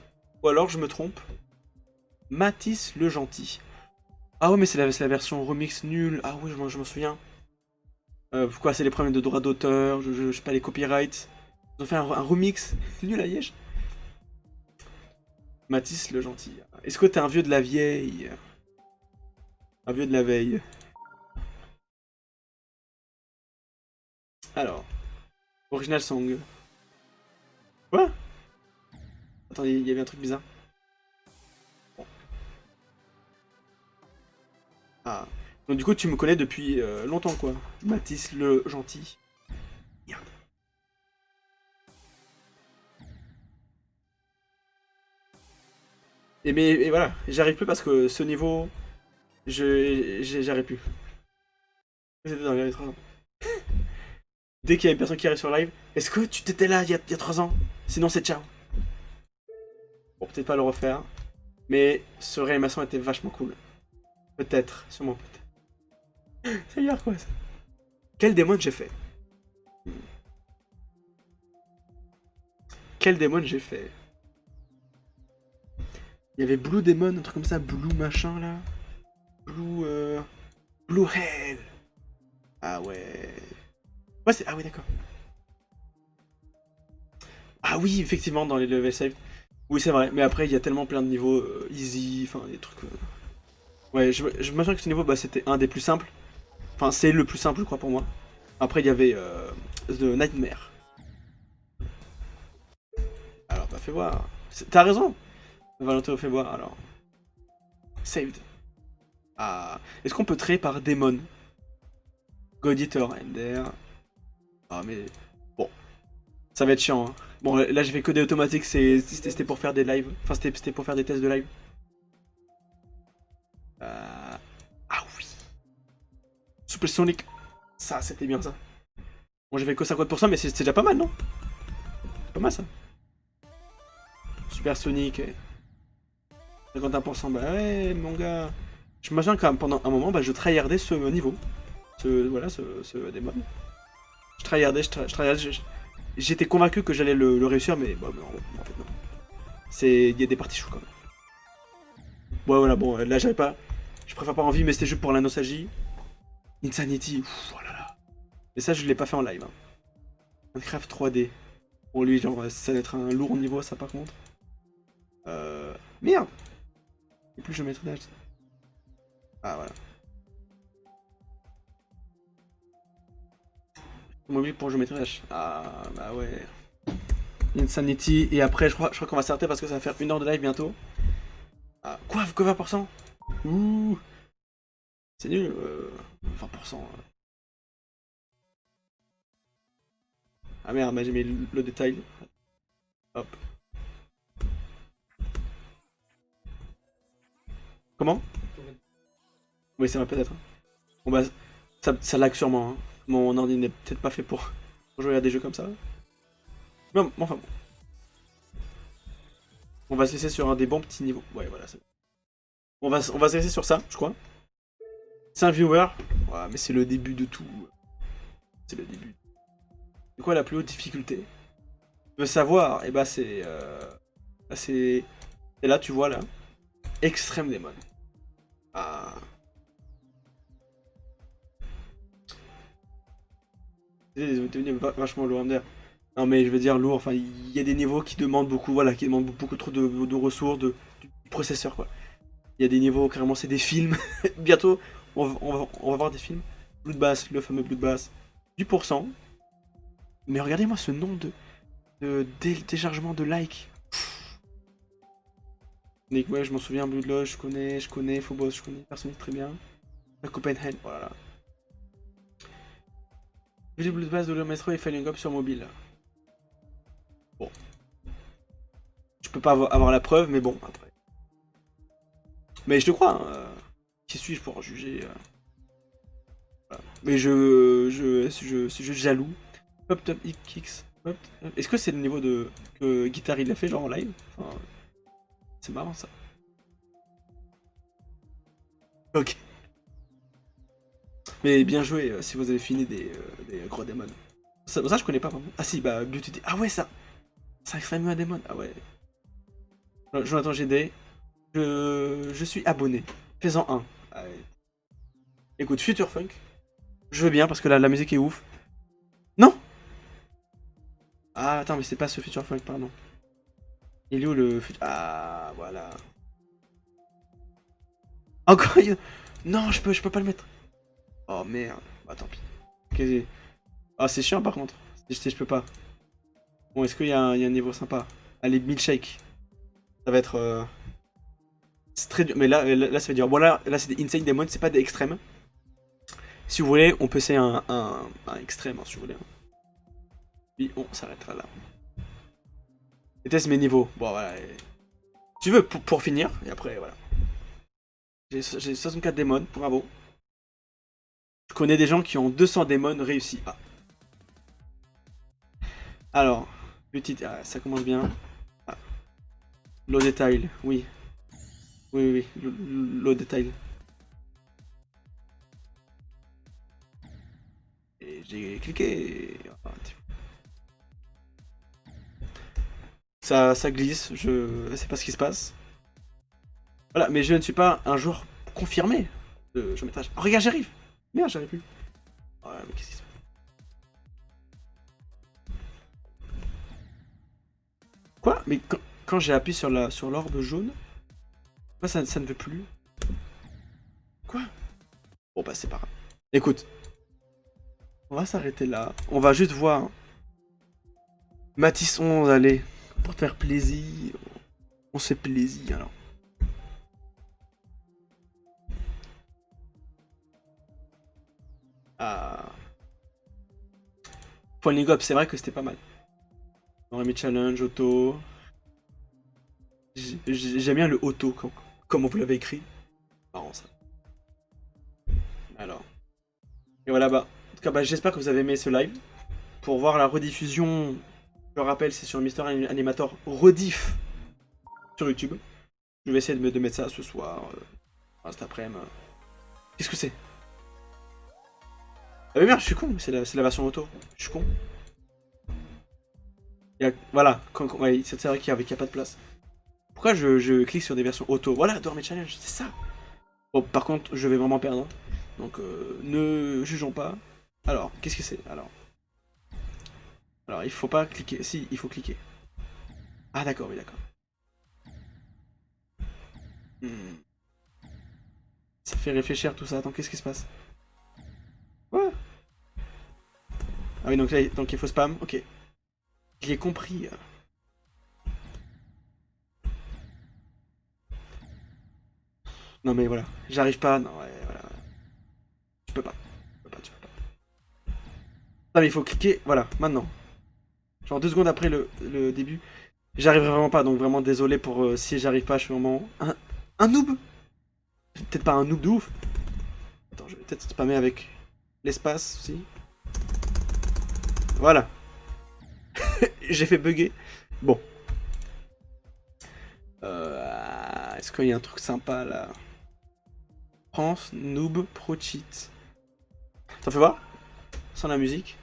S1: Ou alors je me trompe? Matisse le gentil. Ah ouais, mais c'est la version remix nulle. Ah oui, je m'en souviens. Pourquoi c'est les problèmes de droit d'auteur, je sais pas, les copyrights. Ils ont fait un remix nul à Liège. Matisse le gentil. Est-ce que t'es un vieux de la vieille? Un vieux de la veille. Alors, original song. Quoi? Attends, il y avait un truc bizarre. Bon. Ah. Donc du coup, tu me connais depuis longtemps, quoi. Matisse le gentil. Merde. Et voilà, j'arrive plus parce que ce niveau, j'arrive plus. C'était dans les 3 ans. Dès qu'il y a une personne qui arrive sur live, est-ce que tu t'étais là il y a 3 ans? Sinon c'est ciao. Bon, peut-être pas le refaire, mais ce réanimation était vachement cool. Peut-être, sûrement peut-être. Ça veut dire quoi ça? Quel démon j'ai fait? Quel démon j'ai fait? Il y avait Blue Demon, un truc comme ça, Blue machin là. Blue Blue Hell. Ah ouais. Ouais c'est. Ah oui d'accord. Ah oui, effectivement, dans les level save. Oui c'est vrai, mais après il y a tellement plein de niveaux easy, enfin des trucs. Ouais, je me souviens que ce niveau bah, c'était un des plus simples. Enfin c'est le plus simple je crois pour moi. Après il y avait The Nightmare. Alors bah fais voir. T'as raison. Valentin fais voir alors. Saved. Ah. Est-ce qu'on peut traiter par démon? God Eater, Ender. Ah mais. Bon. Ça va être chiant. Hein. Bon là j'ai fait que des automatiques, c'était pour faire des lives. Enfin c'était pour faire des tests de live. Ah oui. Super Sonic. Ça c'était bien ça. Bon j'ai fait que 50% mais c'est déjà pas mal non? C'est pas mal ça. Super Sonic. 51%, bah ouais mon gars. Je me souviens quand même pendant un moment bah, je tryhardais ce niveau. Voilà ce démon. Je tryhardais, je tryhardais, j'étais convaincu que j'allais le réussir, mais bah, non, en fait non. Il y a des parties chaudes quand même. Ouais voilà, bon là j'avais pas, je préfère pas envie, mais c'était juste pour la nostalgie. Insanity, oh là là. Et ça je l'ai pas fait en live. Hein. Minecraft 3D. Bon lui genre ça va être un lourd niveau ça par contre. Merde. Et plus je mettrai d'âge. Ah voilà. Mobile pour géométrie. Ah bah ouais. Insanity et après je crois qu'on va s'arrêter parce que ça va faire 1 heure de live bientôt. Ah, quoi que 20%? Ouh, c'est nul. 20%. Ah merde, bah, j'ai mis le détail. Hop. Comment? Oui, ça va peut-être. Bon bah, ça lag sûrement. Hein. Mon ordi n'est peut-être pas fait pour jouer à des jeux comme ça. Mais enfin bon. On va se laisser sur un des bons petits niveaux. Ouais, voilà. On va se laisser sur ça, je crois. 5 viewers. Ouais, mais c'est le début de tout. C'est le début. C'est quoi la plus haute difficulté? Tu veux savoir? Et bah c'est... c'est... Et là, tu vois, là. Extrême Demon. Ah... C'est vachement lourd MDR. Non mais je veux dire lourd, enfin il y a des niveaux qui demandent beaucoup, voilà, qui demandent beaucoup trop de ressources, du processeur quoi. Il y a des niveaux, carrément c'est des films. Bientôt on va voir des films. Bloodbath, le fameux Bloodbath, du pourcent. Mais regardez-moi ce nombre de téléchargements de likes. Nick, ouais je m'en souviens, Bloodlodge, je connais, Phobos, je connais, personne très bien. La Copenhagen, voilà. J'ai vu Bloodbath de Maestro et Falling Up sur mobile. Bon. Je peux pas avoir la preuve, mais bon, après. Mais je te crois, hein. Qui suis-je pour en juger voilà. Mais je jaloux. Pop Top X. Est-ce que c'est le niveau de que Guitar il a fait genre en live enfin, c'est marrant ça. Ok. Mais bien joué si vous avez fini des gros démons. Ça je connais pas vraiment. Ah si bah Beauty. Ah ouais ça. C'est extrêmement un démon. Ah ouais. Jonathan GD. Je suis abonné. Fais-en un. Ah, ouais. Écoute, Future Funk. Je veux bien parce que la musique est ouf. Non. Ah attends mais c'est pas ce Future Funk pardon. Il est où le futur... Ah voilà. Encore une... Non je peux pas le mettre. Oh merde. Bah tant pis. Ok. Ah c'est chiant par contre. Je peux pas. Bon est-ce qu'il y a un niveau sympa? Allez milkshake. Ça va être... C'est très dur. Mais là ça veut dire... Bon là c'est des insane demons, c'est pas des extrêmes. Si vous voulez on peut essayer un extrême hein, si vous voulez. Puis on s'arrêtera là. Et teste mes niveaux. Bon voilà. Si tu veux pour finir. Et après voilà. J'ai 64 démons, bravo. Je connais des gens qui ont 200 démons réussis. Ah. Alors, petite, ah, ça commence bien. Ah. Low detail, oui. Oui. Low detail. Et j'ai cliqué. Ça glisse, je sais pas ce qui se passe. Voilà, mais je ne suis pas un joueur confirmé de géométrage. Oh, regarde, j'arrive. Merde, j'arrive plus. Oh, mais qu'est-ce qui se passe? Quoi? Mais quand j'ai appuyé sur l'orbe jaune, pourquoi ça ne veut plus? Quoi? Bon bah c'est pas grave. Écoute, on va s'arrêter là. On va juste voir Matisse 11, allez. Pour te faire plaisir. On se fait plaisir alors. Ah. Falling Up, c'est vrai que c'était pas mal. On mis challenge, auto. J'aime bien le auto, comme vous l'avez écrit. Marrant ça. Alors. Et voilà, bah. En tout cas, bah, j'espère que vous avez aimé ce live. Pour voir la rediffusion, je le rappelle, c'est sur Mister Animator Rediff sur YouTube. Je vais essayer de mettre ça ce soir, cet après-midi. Qu'est-ce que c'est? Ah mais merde, je suis con, c'est la version auto. Je suis con. Voilà, ouais, c'est vrai qu'il n'y a pas de place. Pourquoi je clique sur des versions auto? Voilà, Dormez Challenge, c'est ça. Bon, par contre, je vais vraiment perdre. Donc, ne jugeons pas. Alors, qu'est-ce que c'est? Alors, il faut pas cliquer. Si, il faut cliquer. Ah, d'accord, oui, d'accord. Hmm. Ça fait réfléchir tout ça. Attends, qu'est-ce qui se passe? Quoi? Ah oui, donc là, donc il faut spam. Ok. J'ai compris. Non mais voilà, j'arrive pas. Non, ouais, voilà. Tu peux pas. Tu peux pas. Non mais il faut cliquer. Voilà, maintenant. Genre 2 secondes après le début. J'arriverai vraiment pas, donc vraiment désolé pour si j'arrive pas, je suis vraiment un noob. Peut-être pas un noob de ouf. Attends, je vais peut-être spammer avec l'espace aussi. Voilà. J'ai fait bugger. Bon. Est-ce qu'il y a un truc sympa là? France, noob, pro cheat. T'en fais voir? Sans la musique.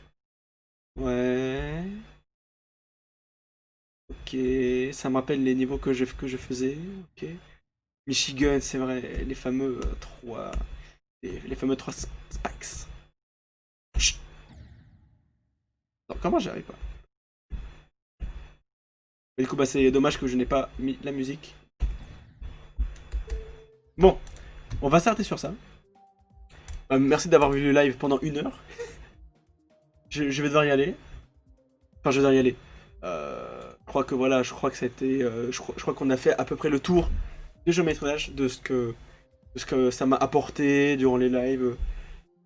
S1: Ouais. Ok. Ça me rappelle les niveaux que je faisais. Ok. Michigan, c'est vrai. Les fameux 3. Les fameux 3 Spikes. Chut. Non, comment j'y arrive pas? Mais du coup, bah, c'est dommage que je n'ai pas mis la musique. Bon, on va s'arrêter sur ça. Merci d'avoir vu le live pendant 1 heure. Je vais devoir y aller. Enfin, je vais devoir y aller. Je crois que voilà, je crois que ça a été, je crois qu'on a fait à peu près le tour du jeu maîtrise de ce que ça m'a apporté durant les lives,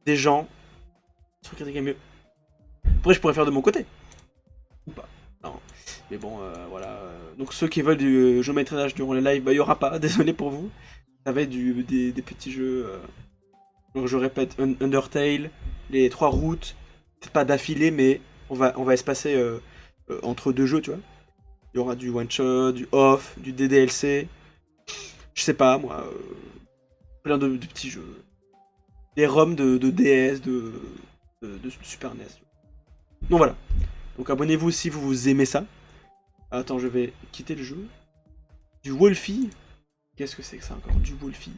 S1: des gens sur Critique mieux. Après, je pourrais faire de mon côté ou pas. Non. Mais bon, voilà. Donc ceux qui veulent du jeu maîtrise durant les lives, bah il y aura pas. Désolé pour vous. Ça va être des petits jeux. Donc je répète, Undertale, les 3 routes, peut-être pas d'affilée, mais on va espacer entre 2 jeux, tu vois. Il y aura du one shot, du off, du DDLC, je sais pas moi, plein de petits jeux. Des ROM de DS, de Super NES. Donc voilà. Donc abonnez-vous si vous aimez ça. Attends, je vais quitter le jeu. Du Wolfie. Qu'est-ce que c'est que ça encore? Du Wolfie.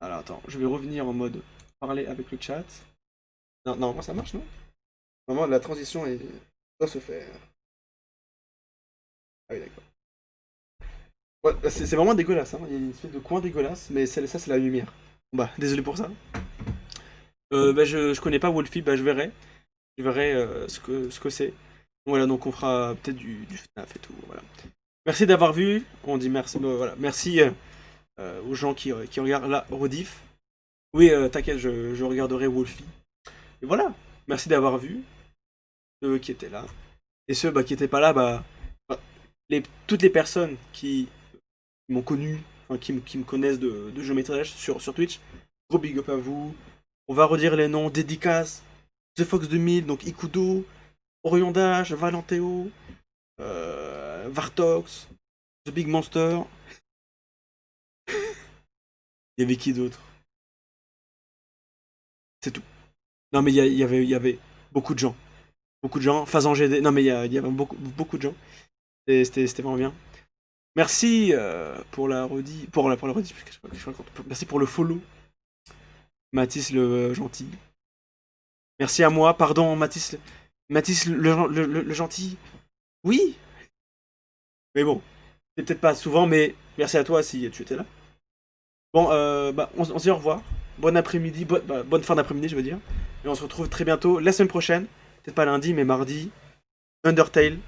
S1: Alors attends, je vais revenir en mode parler avec le chat. Non, normalement ça marche, non? Normalement la transition doit se faire. Ah oui, d'accord. Ouais, bah, c'est vraiment dégueulasse, hein. Il y a une espèce de coin dégueulasse, mais ça c'est la lumière. Bon, bah, désolé pour ça. Bah, je connais pas Wolfie, bah je verrai. Je verrai ce que c'est. Voilà, donc on fera peut-être du FNAF et tout. Voilà. Merci d'avoir vu. On dit merci. Voilà. Merci aux gens qui regardent la rediff. Oui, t'inquiète, je regarderai Wolfie. Et voilà. Merci d'avoir vu. Ceux qui étaient là. Et ceux qui étaient pas là, bah, toutes les personnes qui m'ont connu, enfin, qui me connaissent de géométrage sur Twitch. Gros big up à vous. On va redire les noms: Dédicace, The Fox 2000, donc Ikudo, Oriondage, Valenteo, Vartox, The Big Monster. Il y avait qui d'autre? C'est tout. Non, mais il y avait beaucoup de gens. Beaucoup de gens. Phazan GD. Non, mais il y avait beaucoup de gens. Et c'était vraiment bien. Merci pour la redit. Pour la redit. Merci pour le follow. Mathis le gentil. Merci à moi. Pardon, Mathis. Mathis le gentil. Oui. Mais bon. C'est peut-être pas souvent, mais merci à toi si tu étais là. Bon, bah, on se dit au revoir. Bon après-midi, bonne fin d'après-midi, je veux dire. Et on se retrouve très bientôt la semaine prochaine. Peut-être pas lundi, mais mardi. Undertale.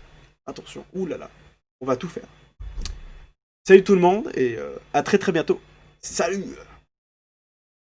S1: Attention, ouh là là. On va tout faire. Salut tout le monde et à très très bientôt. Salut!